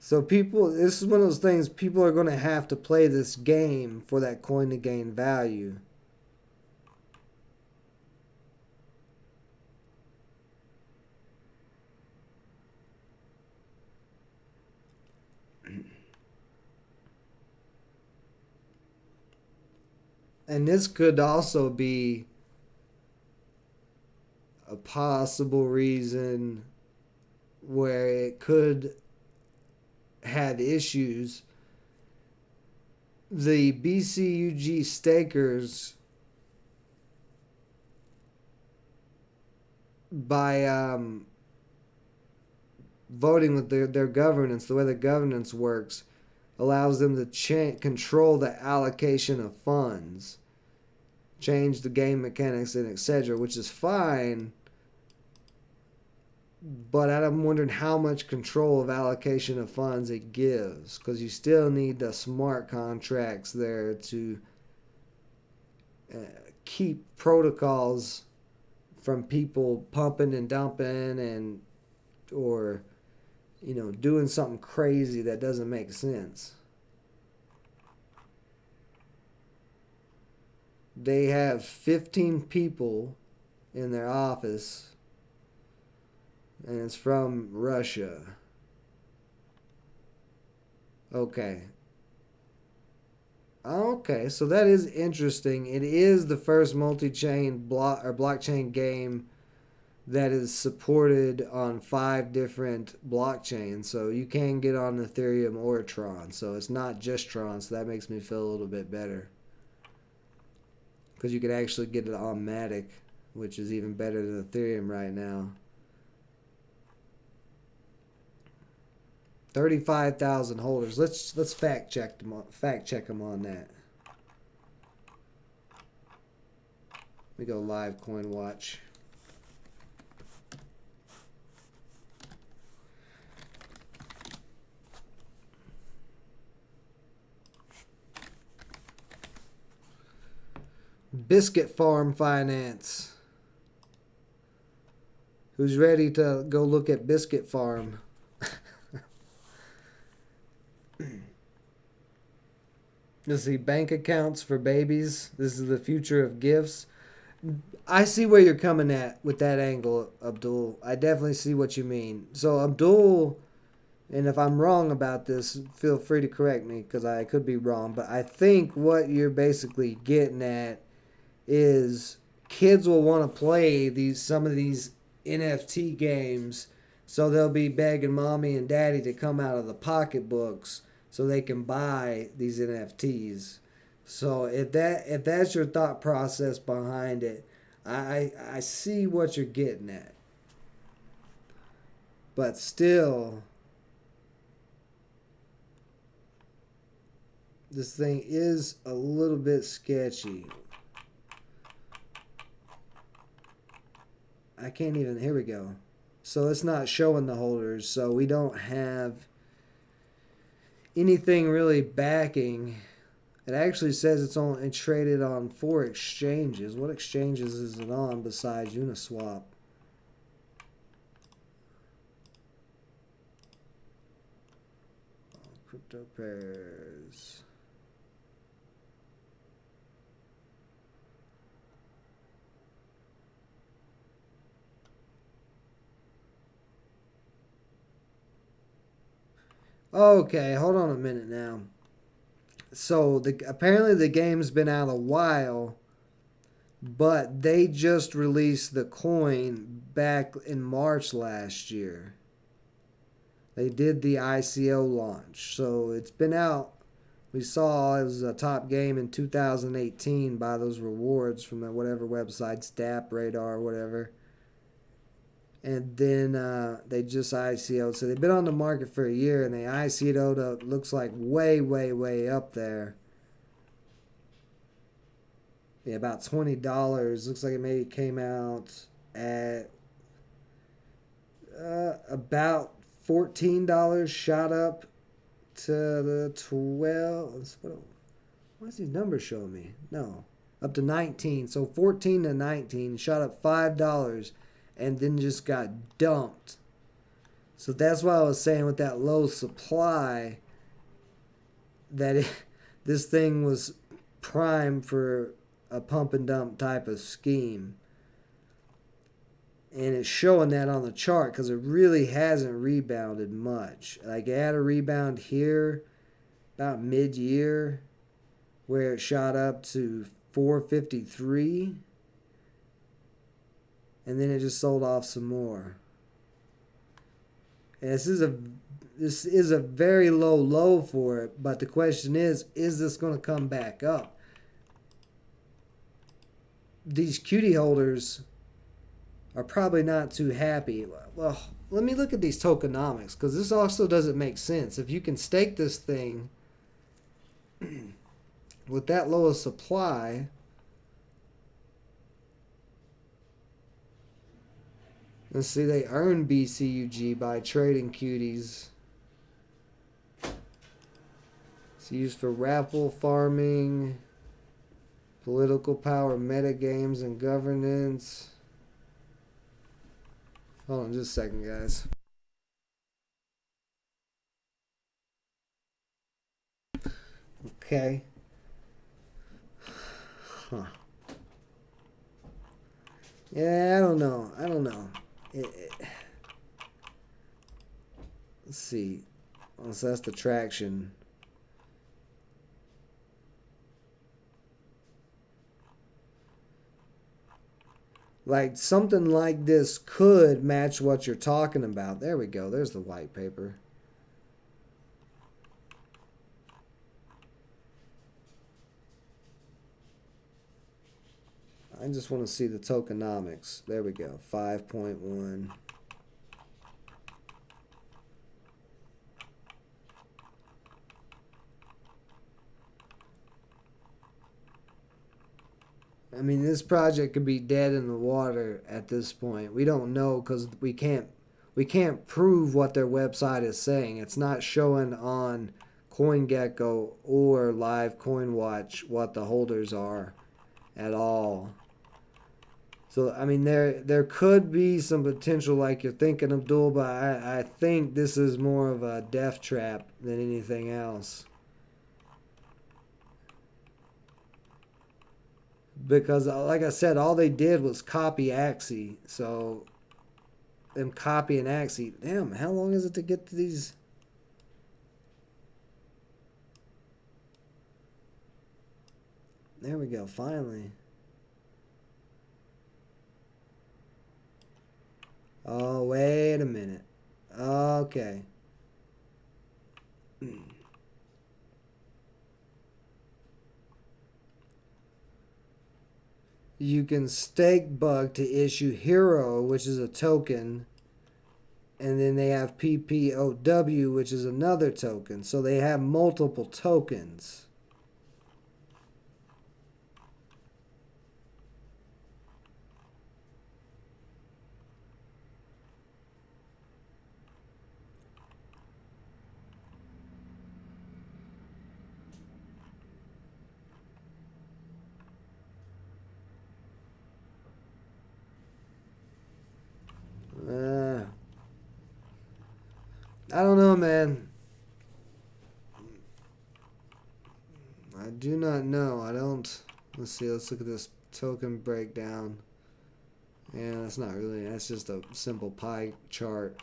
So people, this is one of those things, people are going to have to play this game for that coin to gain value. And this could also be a possible reason where it could have issues the BCUG stakers, by voting with their governance, the way the governance works, allows them to control the allocation of funds, change the game mechanics, and etc., which is fine. But I'm wondering how much control of allocation of funds it gives, because you still need the smart contracts there to keep protocols from people pumping and dumping and or doing something crazy that doesn't make sense. They have 15 people in their office, and it's from Russia. Okay, so that is interesting. It is the first multi-chain blockchain game that is supported on 5 different blockchains. So you can get on Ethereum or Tron. So it's not just Tron, so that makes me feel a little bit better. Because you can actually get it on Matic, which is even better than Ethereum right now. 35,000 holders. Let's fact check them on that. We go live coin watch. Biscuit Farm Finance. Who's ready to go look at Biscuit Farm? Let's see, bank accounts for babies. This is the future of gifts. I see where you're coming at with that angle, Abdul. I definitely see what you mean. So Abdul, and if I'm wrong about this, feel free to correct me because I could be wrong. But I think what you're basically getting at is kids will want to play some of these NFT games, so they'll be begging mommy and daddy to come out of the pocketbooks so they can buy these NFTs. So if that's your thought process behind it, I see what you're getting at. But still, this thing is a little bit sketchy. I can't even, here we go. So it's not showing the holders, so we don't have anything really backing. It actually says it's traded on 4 exchanges. What exchanges is it on besides Uniswap? Crypto pairs. Okay, hold on a minute now. So apparently the game's been out a while, but they just released the coin back in March last year. They did the ICO launch, so it's been out. We saw it was a top game in 2018 by those rewards from whatever website, Stap, Radar, whatever. And then they just ICO'd. So they've been on the market for a year, and they ICO'd up, looks like way, way, way up there. Yeah, about $20. Looks like it maybe came out at about $14, shot up to the 12. What's these numbers showing me? No, up to 19. So 14 to 19, shot up $5. And then just got dumped. So that's why I was saying with that low supply that this thing was prime for a pump and dump type of scheme. And it's showing that on the chart because it really hasn't rebounded much. Like it had a rebound here about mid-year where it shot up to 453. And then it just sold off some more. And this is this is a very low low for it, but the question is this going to come back up? These cutie holders are probably not too happy. Well, let me look at these tokenomics, because this also doesn't make sense. If you can stake this thing with that low of supply, let's see, they earn BCUG by trading cuties. It's used for raffle farming, political power, metagames, and governance. Hold on just a second, guys. Okay. Huh. Yeah, I don't know. Let's see. Oh, so that's the traction. Like, something like this could match what you're talking about. There we go. There's the white paper. I just want to see the tokenomics. There we go. 5.1. I mean, this project could be dead in the water at this point. We don't know, because we can't prove what their website is saying. It's not showing on CoinGecko or Live CoinWatch what the holders are at all. So, I mean, there could be some potential like you're thinking, Abdul, but I think this is more of a death trap than anything else. Because, like I said, all they did was copy Axie. So, them copying Axie. Damn, how long is it to get to these? There we go, finally. Oh, wait a minute. Okay. You can stake Bug to issue Hero, which is a token. And then they have PPOW, which is another token. So they have multiple tokens. I don't know, man. I do not know. I don't. Let's see. Let's look at this token breakdown. Yeah, that's not really. That's just a simple pie chart.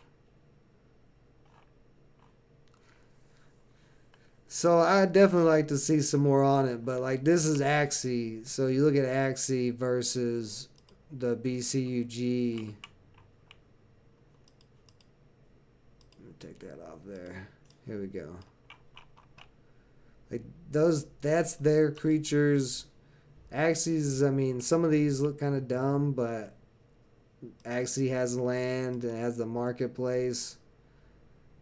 So I'd definitely like to see some more on it. But like, this is Axie. So you look at Axie versus the BCUG. Take that off there. Here we go. Like those, that's their creatures. Axie's, I mean, some of these look kind of dumb, but Axie has land and has the marketplace.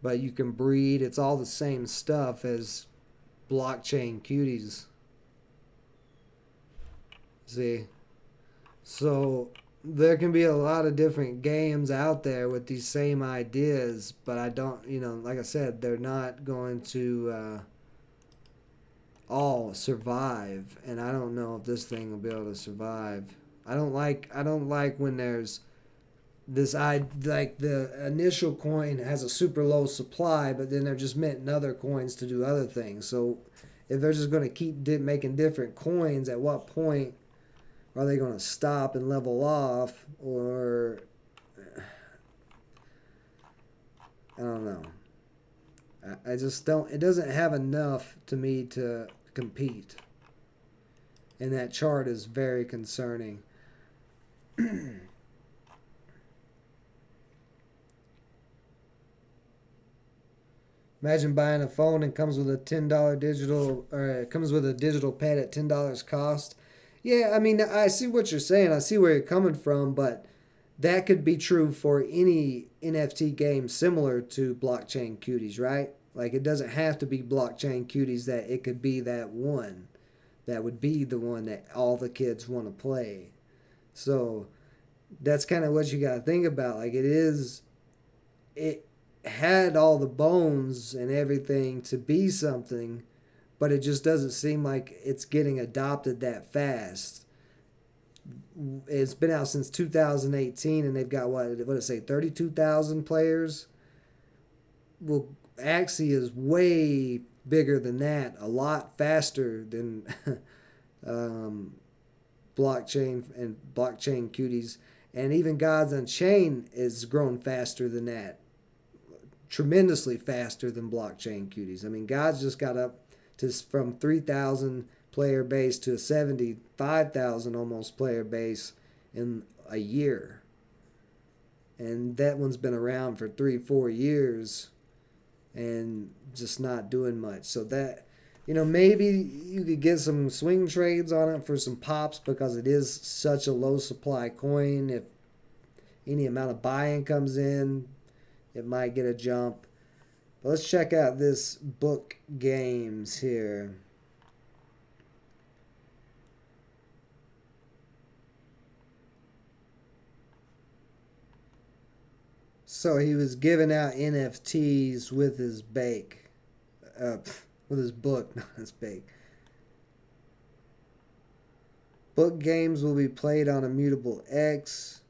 But you can breed. It's all the same stuff as blockchain cuties. See? So there can be a lot of different games out there with these same ideas, but I don't, like I said, they're not going to all survive, and I don't know if this thing will be able to survive. I don't like when there's this, like the initial coin has a super low supply, but then they're just minting other coins to do other things. So if they're just going to keep making different coins, at what point are they going to stop and level off? Or I don't know. I just don't. It doesn't have enough to me to compete. And that chart is very concerning. Imagine buying a phone and comes with a $10 digital, or it comes with a digital pad at $10 cost. Yeah, I mean, I see what you're saying. I see where you're coming from, but that could be true for any NFT game similar to Blockchain Cuties, right? Like, it doesn't have to be Blockchain Cuties, that it could be that one. That would be the one that all the kids want to play. So that's kind of what you got to think about. Like, it had all the bones and everything to be something, but it just doesn't seem like it's getting adopted that fast. It's been out since 2018, and they've got what did it say, 32,000 players. Well, Axie is way bigger than that, a lot faster than blockchain and blockchain cuties, and even Gods Unchained is grown faster than that, tremendously faster than blockchain cuties. I mean, Gods just got up to from 3,000 player base to a 75,000 almost player base in a year, and that one's been around for 3-4 years and just not doing much. So that, maybe you could get some swing trades on it for some pops, because it is such a low supply coin. If any amount of buy-in comes in, it might get a jump. But let's check out this book games here. So he was giving out NFTs with his bake. With his book, not his bake. Book games will be played on Immutable X.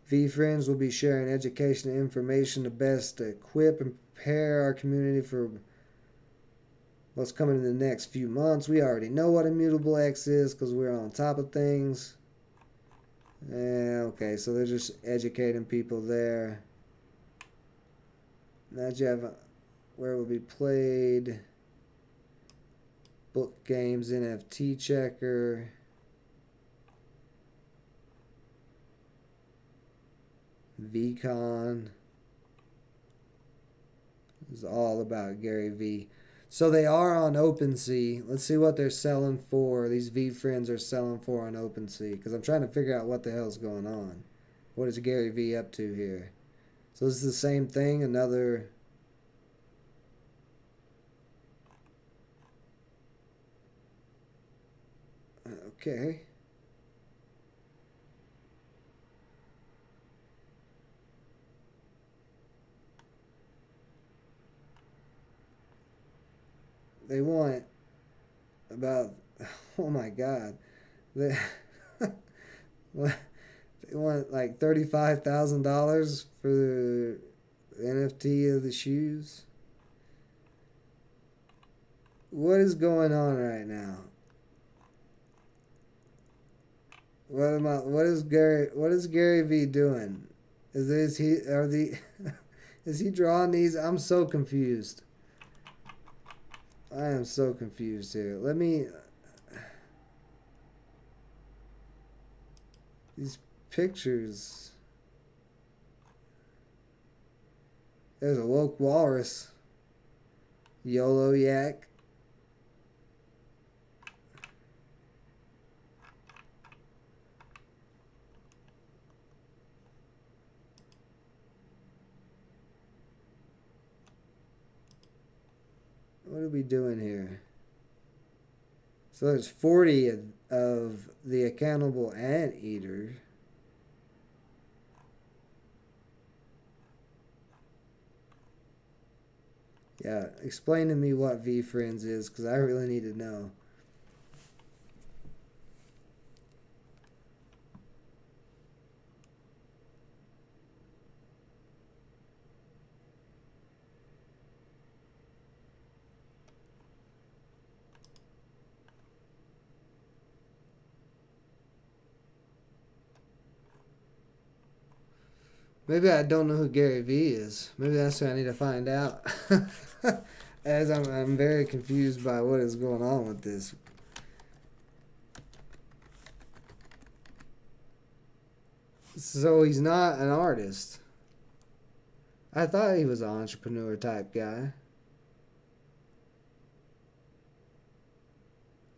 V-Friends will be sharing education and information to best equip and prepare our community for what's coming in the next few months. We already know what Immutable X is because we're on top of things. Okay, so they're just educating people there. Now you have where it will be played. Book games, NFT checker. VCon. It's all about Gary V. So they are on OpenSea. Let's see what they're selling for. These V-Friends are selling for on OpenSea, because I'm trying to figure out what the hell's going on. What is Gary V up to here? So this is the same thing, another... Okay. They want about, oh my God, they want like $35,000 for the NFT of the shoes. What is going on right now? What is Gary V doing? Is he drawing these? I'm so confused. I am so confused here. These pictures. There's a woke walrus. YOLO yak. What are we doing here? So there's 40 of the accountable anteater. Yeah, explain to me what V-Friends is, because I really need to know. Maybe I don't know who Gary V is. Maybe that's what I need to find out. As I'm very confused by what is going on with this. So he's not an artist. I thought he was an entrepreneur type guy.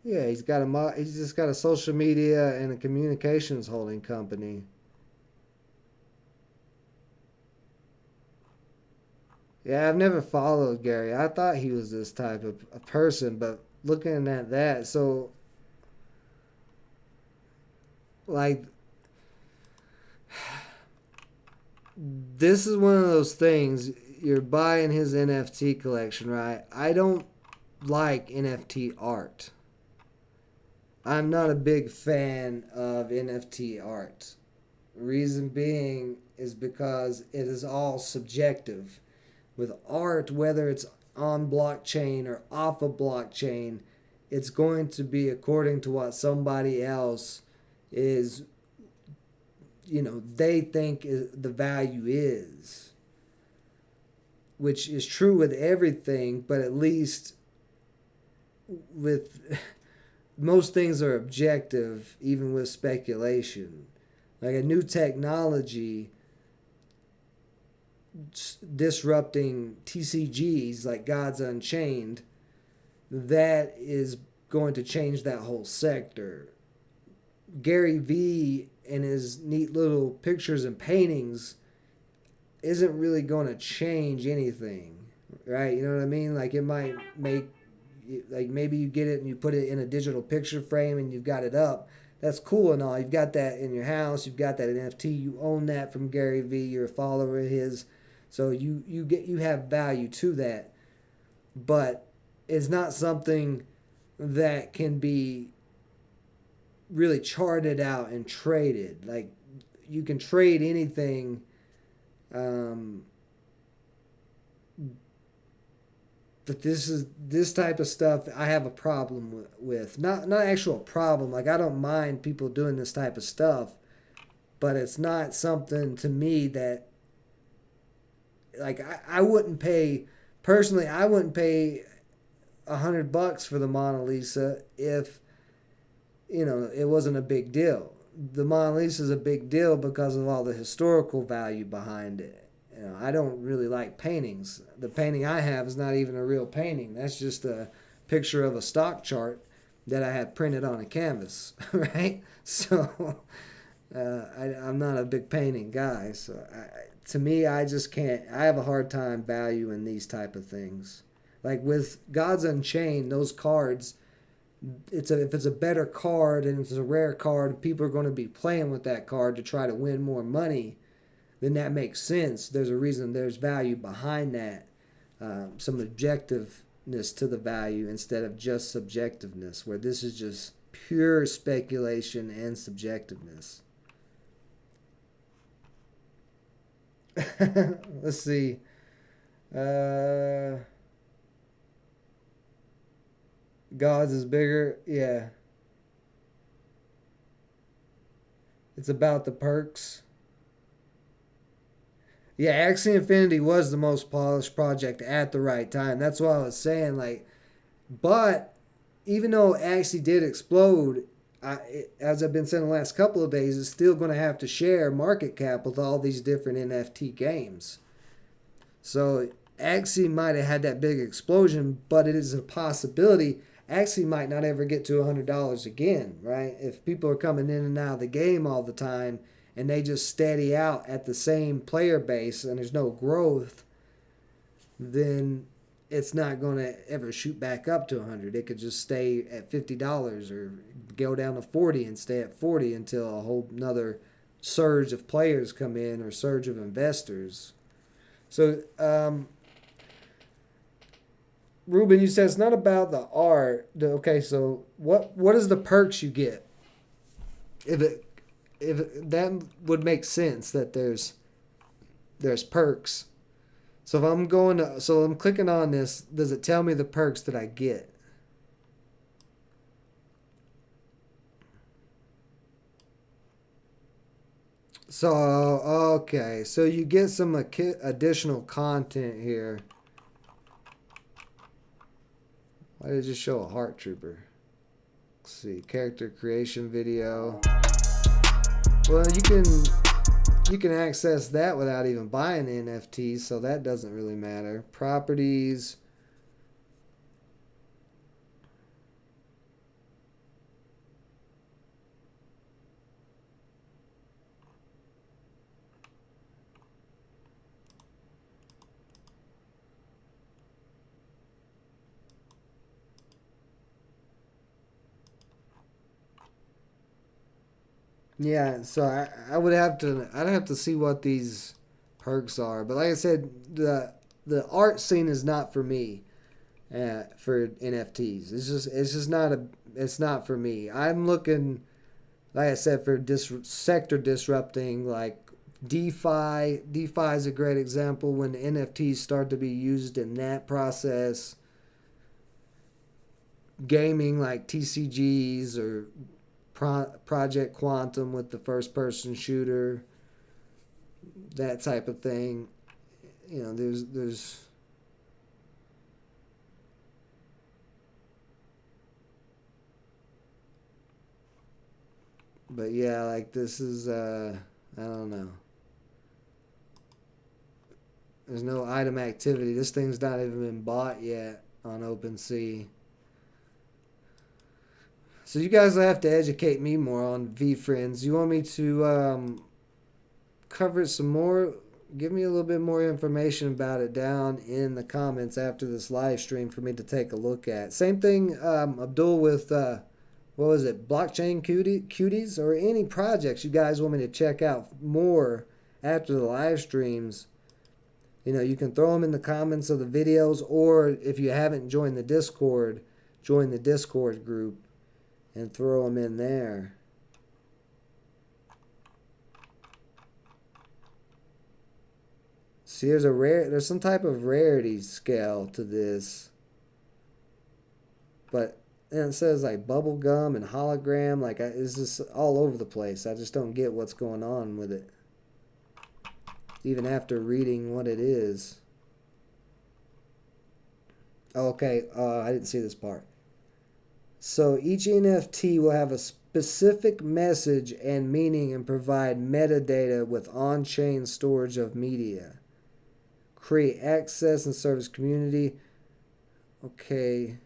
Yeah, he's just got a social media and a communications holding company. Yeah, I've never followed Gary. I thought he was this type of a person, but looking at that, so like this is one of those things. You're buying his NFT collection, right? I don't like NFT art. I'm not a big fan of NFT art. Reason being is because it is all subjective. With art, whether it's on blockchain or off of blockchain, it's going to be according to what somebody else is, they think the value is. Which is true with everything, but at least with most things are objective, even with speculation. Like a new technology disrupting TCGs like Gods Unchained, that is going to change that whole sector. Gary Vee and his neat little pictures and paintings isn't really going to change anything, right? You know what I mean? Like it might make, like maybe you get it and you put it in a digital picture frame and you've got it up. That's cool and all. You've got that in your house. You've got that NFT. You own that from Gary Vee. You're a follower of his. So you have value to that. But it's not something that can be really charted out and traded. Like you can trade anything, but this type of stuff I have a problem with. Not actual problem. Like I don't mind people doing this type of stuff, but it's not something to me that, like I wouldn't pay personally. I wouldn't pay $100 for the Mona Lisa if it wasn't a big deal. The Mona Lisa is a big deal because of all the historical value behind it. I don't really like paintings. The painting I have is not even a real painting. That's just a picture of a stock chart that I had printed on a canvas, right? So I'm not a big painting guy. So to me, I just can't. I have a hard time valuing these type of things. Like with Gods Unchained, those cards, if it's a better card and it's a rare card, people are going to be playing with that card to try to win more money. Then that makes sense. There's a reason, there's value behind that. Some objectiveness to the value instead of just subjectiveness, where this is just pure speculation and subjectiveness. Let's see. Gods is bigger. Yeah. It's about the perks. Yeah, Axie Infinity was the most polished project at the right time. That's what I was saying. Like, but even though Axie did explode, as I've been saying the last couple of days, it's still going to have to share market cap with all these different NFT games. So Axie might have had that big explosion, but it is a possibility. Axie might not ever get to $100 again, right? If people are coming in and out of the game all the time, and they just steady out at the same player base and there's no growth, then it's not going to ever shoot back up to 100. It could just stay at $50 or go down to 40 and stay at 40 until a whole nother surge of players come in or surge of investors. So, Ruben, you said it's not about the art. Okay, so what is the perks you get? If that would make sense that there's perks. So if I'm I'm clicking on this, does it tell me the perks that I get? So, okay, so you get some additional content here. Why did it just show a heart trooper? Let's see, character creation video. Well, you you can access that without even buying NFTs, so that doesn't really matter. Properties. Yeah, so I'd have to see what these perks are. But like I said, the art scene is not for me. For NFTs, it's just it's not for me. I'm looking, like I said, for sector disrupting, like DeFi. DeFi is a great example when NFTs start to be used in that process. Gaming like TCGs or Project Quantum with the first person shooter, that type of thing. You know, there's but yeah, like this is I don't know. There's no item activity. This thing's not even been bought yet on OpenSea. So you guys will have to educate me more on VFriends. You want me to cover it some more? Give me a little bit more information about it down in the comments after this live stream for me to take a look at. Same thing, Abdul, with what was it, blockchain cuties, or any projects you guys want me to check out more after the live streams. You know, you can throw them in the comments of the videos, or if you haven't joined the Discord, join the Discord group and throw them in there. See, there's some type of rarity scale to this, but and it says like bubblegum and hologram, like it's just all over the place. I just don't get what's going on with it, even after reading what it is. Okay, I didn't see this part. So each NFT will have a specific message and meaning and provide metadata with on-chain storage of media. Create access and service community. Okay.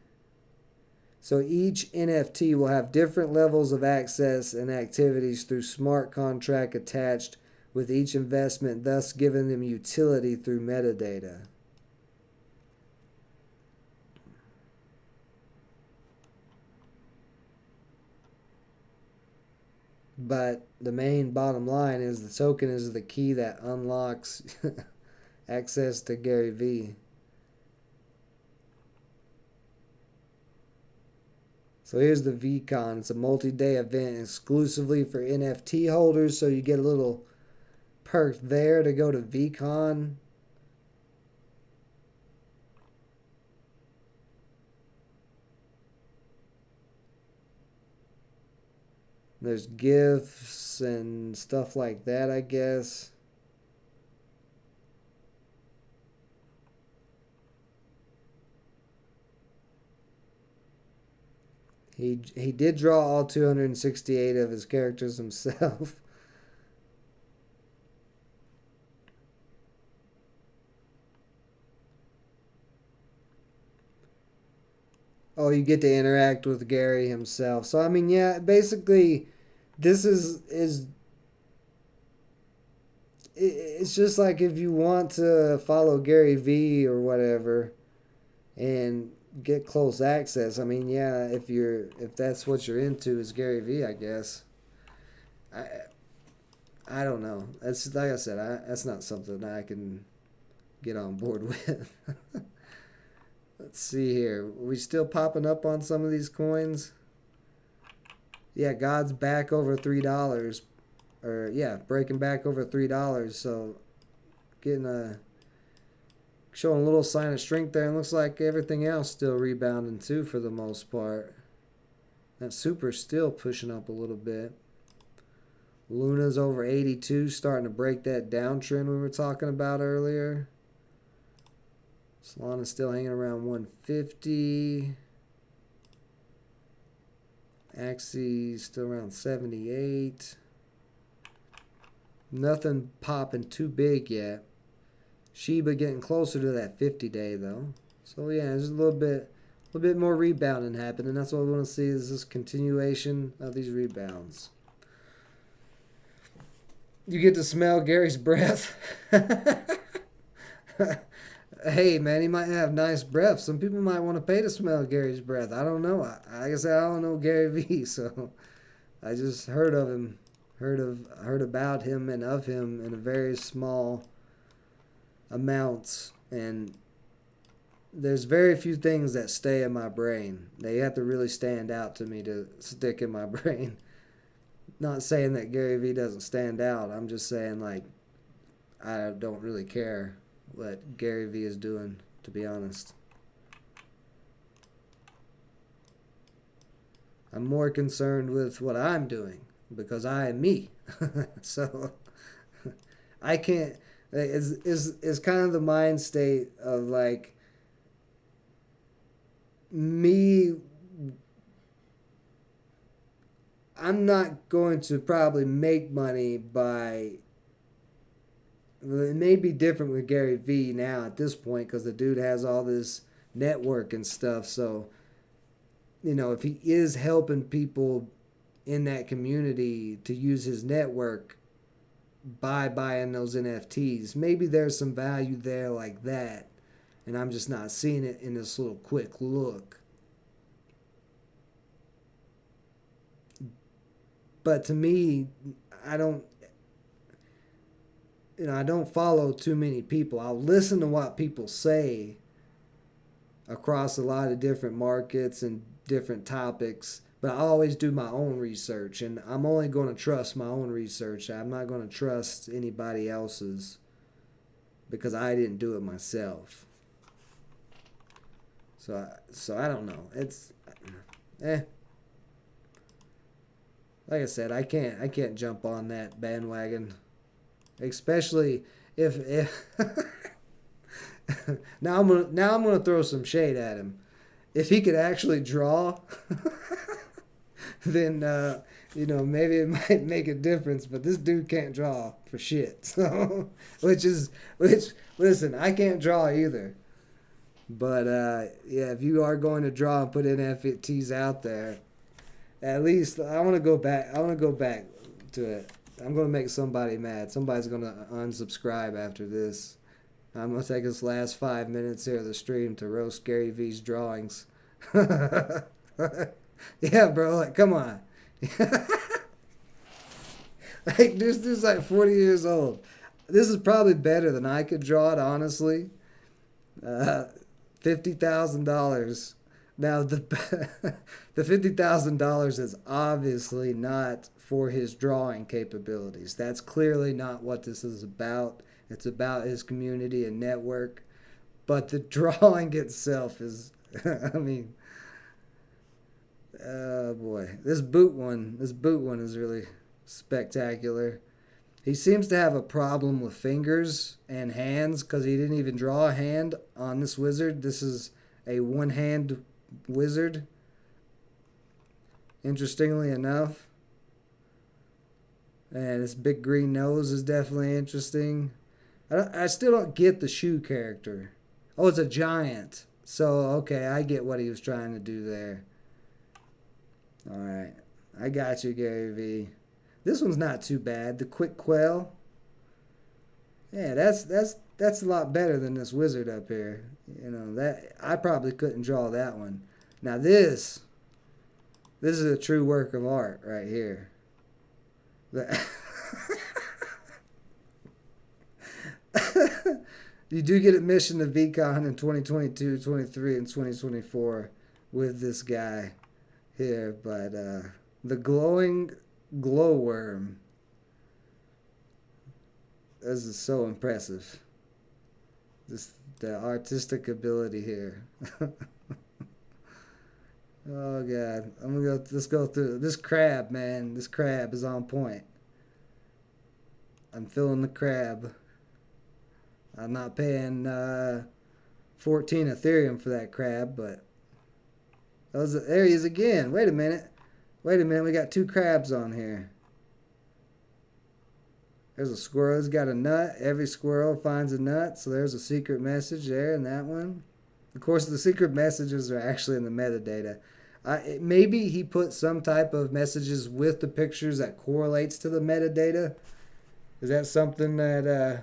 So each NFT will have different levels of access and activities through smart contract attached with each investment, thus giving them utility through metadata. But the main bottom line is the token is the key that unlocks access to Gary V. So here's the VCon. It's a multi-day event exclusively for NFT holders, so you get a little perk there to go to VCon. There's gifts and stuff like that, I guess. He did draw all 268 of his characters himself. Oh, you get to interact with Gary himself. So I mean, yeah, basically this is it's just like if you want to follow Gary V or whatever and get close access. I mean, yeah, if that's what you're into is Gary V, I guess. I don't know. That's like I said, that's not something I can get on board with. Let's see here. Are we still popping up on some of these coins? Yeah, God's back over $3. Or yeah, breaking back over $3. So showing a little sign of strength there, and looks like everything else still rebounding too for the most part. That super's still pushing up a little bit. Luna's over 82, starting to break that downtrend we were talking about earlier. Solana's still hanging around 150. Axie's still around 78. Nothing popping too big yet. Shiba getting closer to that 50-day though. So yeah, there's a little bit more rebounding happening. That's what we want to see, is this continuation of these rebounds. You get to smell Gary's breath. Hey man, he might have nice breath. Some people might want to pay to smell Gary's breath. I don't know. Like I said, I don't know Gary V, so I just heard of him, heard about him and of him in a very small amounts, and there's very few things that stay in my brain. They have to really stand out to me to stick in my brain. Not saying that Gary V doesn't stand out. I'm just saying, like, I don't really care what Gary V is doing, to be honest. I'm more concerned with what I'm doing, because I am me. So I can't. Is kind of the mind state of like me. I'm not going to probably make money by. It may be different with Gary V now at this point, because the dude has all this network and stuff. So, you know, if he is helping people in that community to use his network by buying those NFTs, maybe there's some value there like that, and I'm just not seeing it in this little quick look. But to me, I don't follow too many people. I'll listen to what people say across a lot of different markets and different topics, but I always do my own research, and I'm only going to trust my own research. I'm not going to trust anybody else's, because I didn't do it myself. So I don't know. It's like I said, I can't jump on that bandwagon, especially if now I'm gonna throw some shade at him. If he could actually draw, then maybe it might make a difference. But this dude can't draw for shit. So which listen, I can't draw either. But yeah, if you are going to draw and put NFTs out there, at least I want to go back to it. I'm going to make somebody mad. Somebody's going to unsubscribe after this. I'm going to take this last 5 minutes here of the stream to roast Gary V's drawings. Yeah, bro, like, come on. Like, this dude's like 40 years old. This is probably better than I could draw it, honestly. $50,000. Now, the $50,000 is obviously not for his drawing capabilities. That's clearly not what this is about. It's about his community and network. But the drawing itself is, I mean, oh boy. This boot one is really spectacular. He seems to have a problem with fingers and hands, because he didn't even draw a hand on this wizard. This is a one-hand wizard, interestingly enough. And this big green nose is definitely interesting. I still don't get the shoe character. Oh, it's a giant. So, okay, I get what he was trying to do there. Alright. I got you, Gary V. This one's not too bad. The quick quail. Yeah, that's a lot better than this wizard up here. You know, that I probably couldn't draw that one. Now this is a true work of art right here. You do get admission to VCon in 2022, 23, and 2024 with this guy here, but the glowing glowworm. This is so impressive. The artistic ability here. Oh god, let's go through this crab, man. This crab is on point. I'm feeling the crab. I'm not paying 14 Ethereum for that crab, but there he is again. Wait a minute, we got two crabs on here. There's a squirrel. It's got a nut. Every squirrel finds a nut. So there's a secret message there in that one. Of course, the secret messages are actually in the metadata. Maybe he put some type of messages with the pictures that correlates to the metadata. Is that something that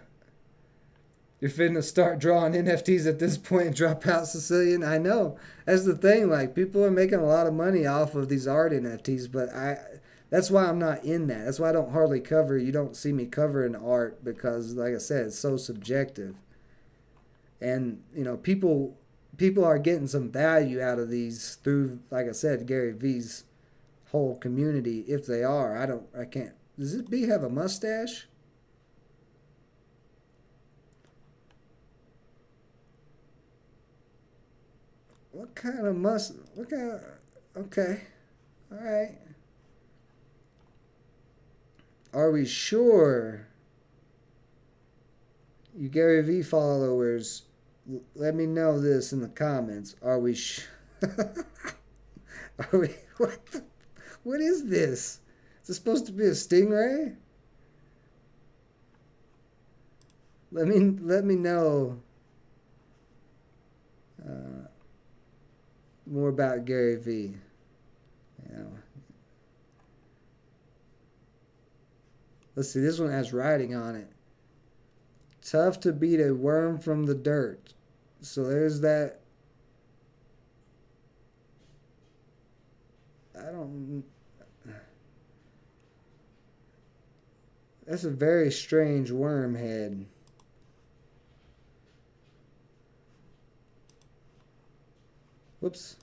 you're finna start drawing NFTs at this point and drop out, Sicilian? I know. That's the thing. Like, people are making a lot of money off of these art NFTs, but that's why I'm not in that. That's why I don't hardly cover. You don't see me covering art because, like I said, it's so subjective. And, you know, people are getting some value out of these through, like I said, Gary V's whole community. If they are, I can't. Does this bee have a mustache? What kind of okay. All right. Are we sure? You Gary V followers, let me know this in the comments. Are we what is this? Is this supposed to be a stingray? Let me know more about Gary V. You know. Let's see, this one has writing on it. Tough to beat a worm from the dirt. So there's that. That's a very strange worm head. Whoops.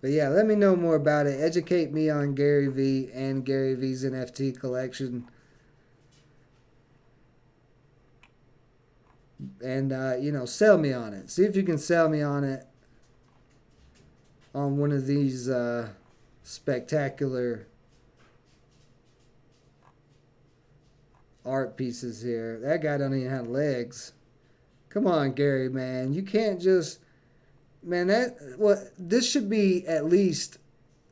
But yeah, let me know more about it. Educate me on Gary V and Gary V's NFT collection. And, you know, sell me on it. See if you can sell me on it on one of these spectacular art pieces here. That guy don't even have legs. Come on, Gary, man. You can't just... Man, this should be at least,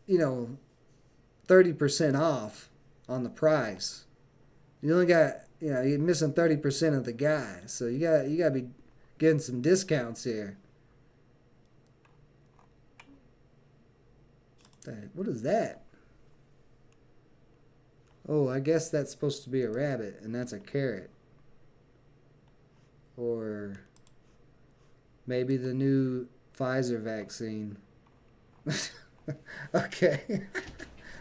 you know, 30% off on the price. You only got, you know, you're missing 30% of the guy. So you got to be getting some discounts here. What is that? Oh, I guess that's supposed to be a rabbit, and that's a carrot. Or maybe the new Pfizer vaccine. Okay.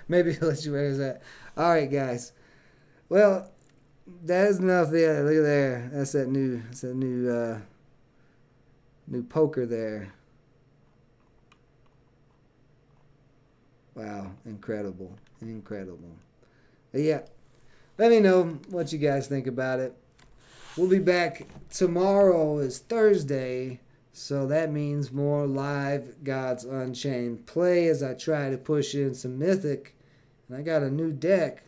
Maybe I'll let you wear that. Alright, guys. Well, that is enough. Yeah, look at there. That's that new poker there. Wow, incredible. Incredible. But yeah, let me know what you guys think about it. We'll be back tomorrow is Thursday, so that means more live Gods Unchained play as I try to push in some Mythic. And I got a new deck.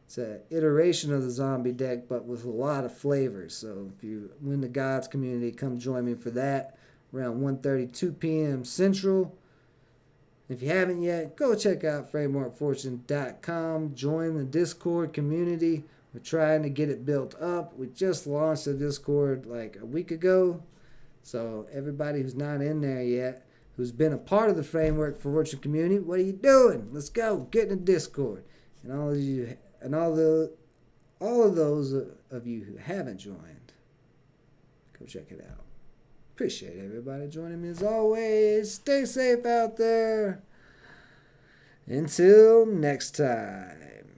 It's an iteration of the zombie deck, but with a lot of flavors. So if you win the Gods community, come join me for that around 1:32 p.m. Central. If you haven't yet, go check out frameworkfortune.com. Join the Discord community. We're trying to get it built up. We just launched the Discord like a week ago. So everybody who's not in there yet, who's been a part of the Framework Fortune community, what are you doing? Let's go. Get in the Discord. And all of those of you who haven't joined, go check it out. Appreciate everybody joining me as always. Stay safe out there. Until next time.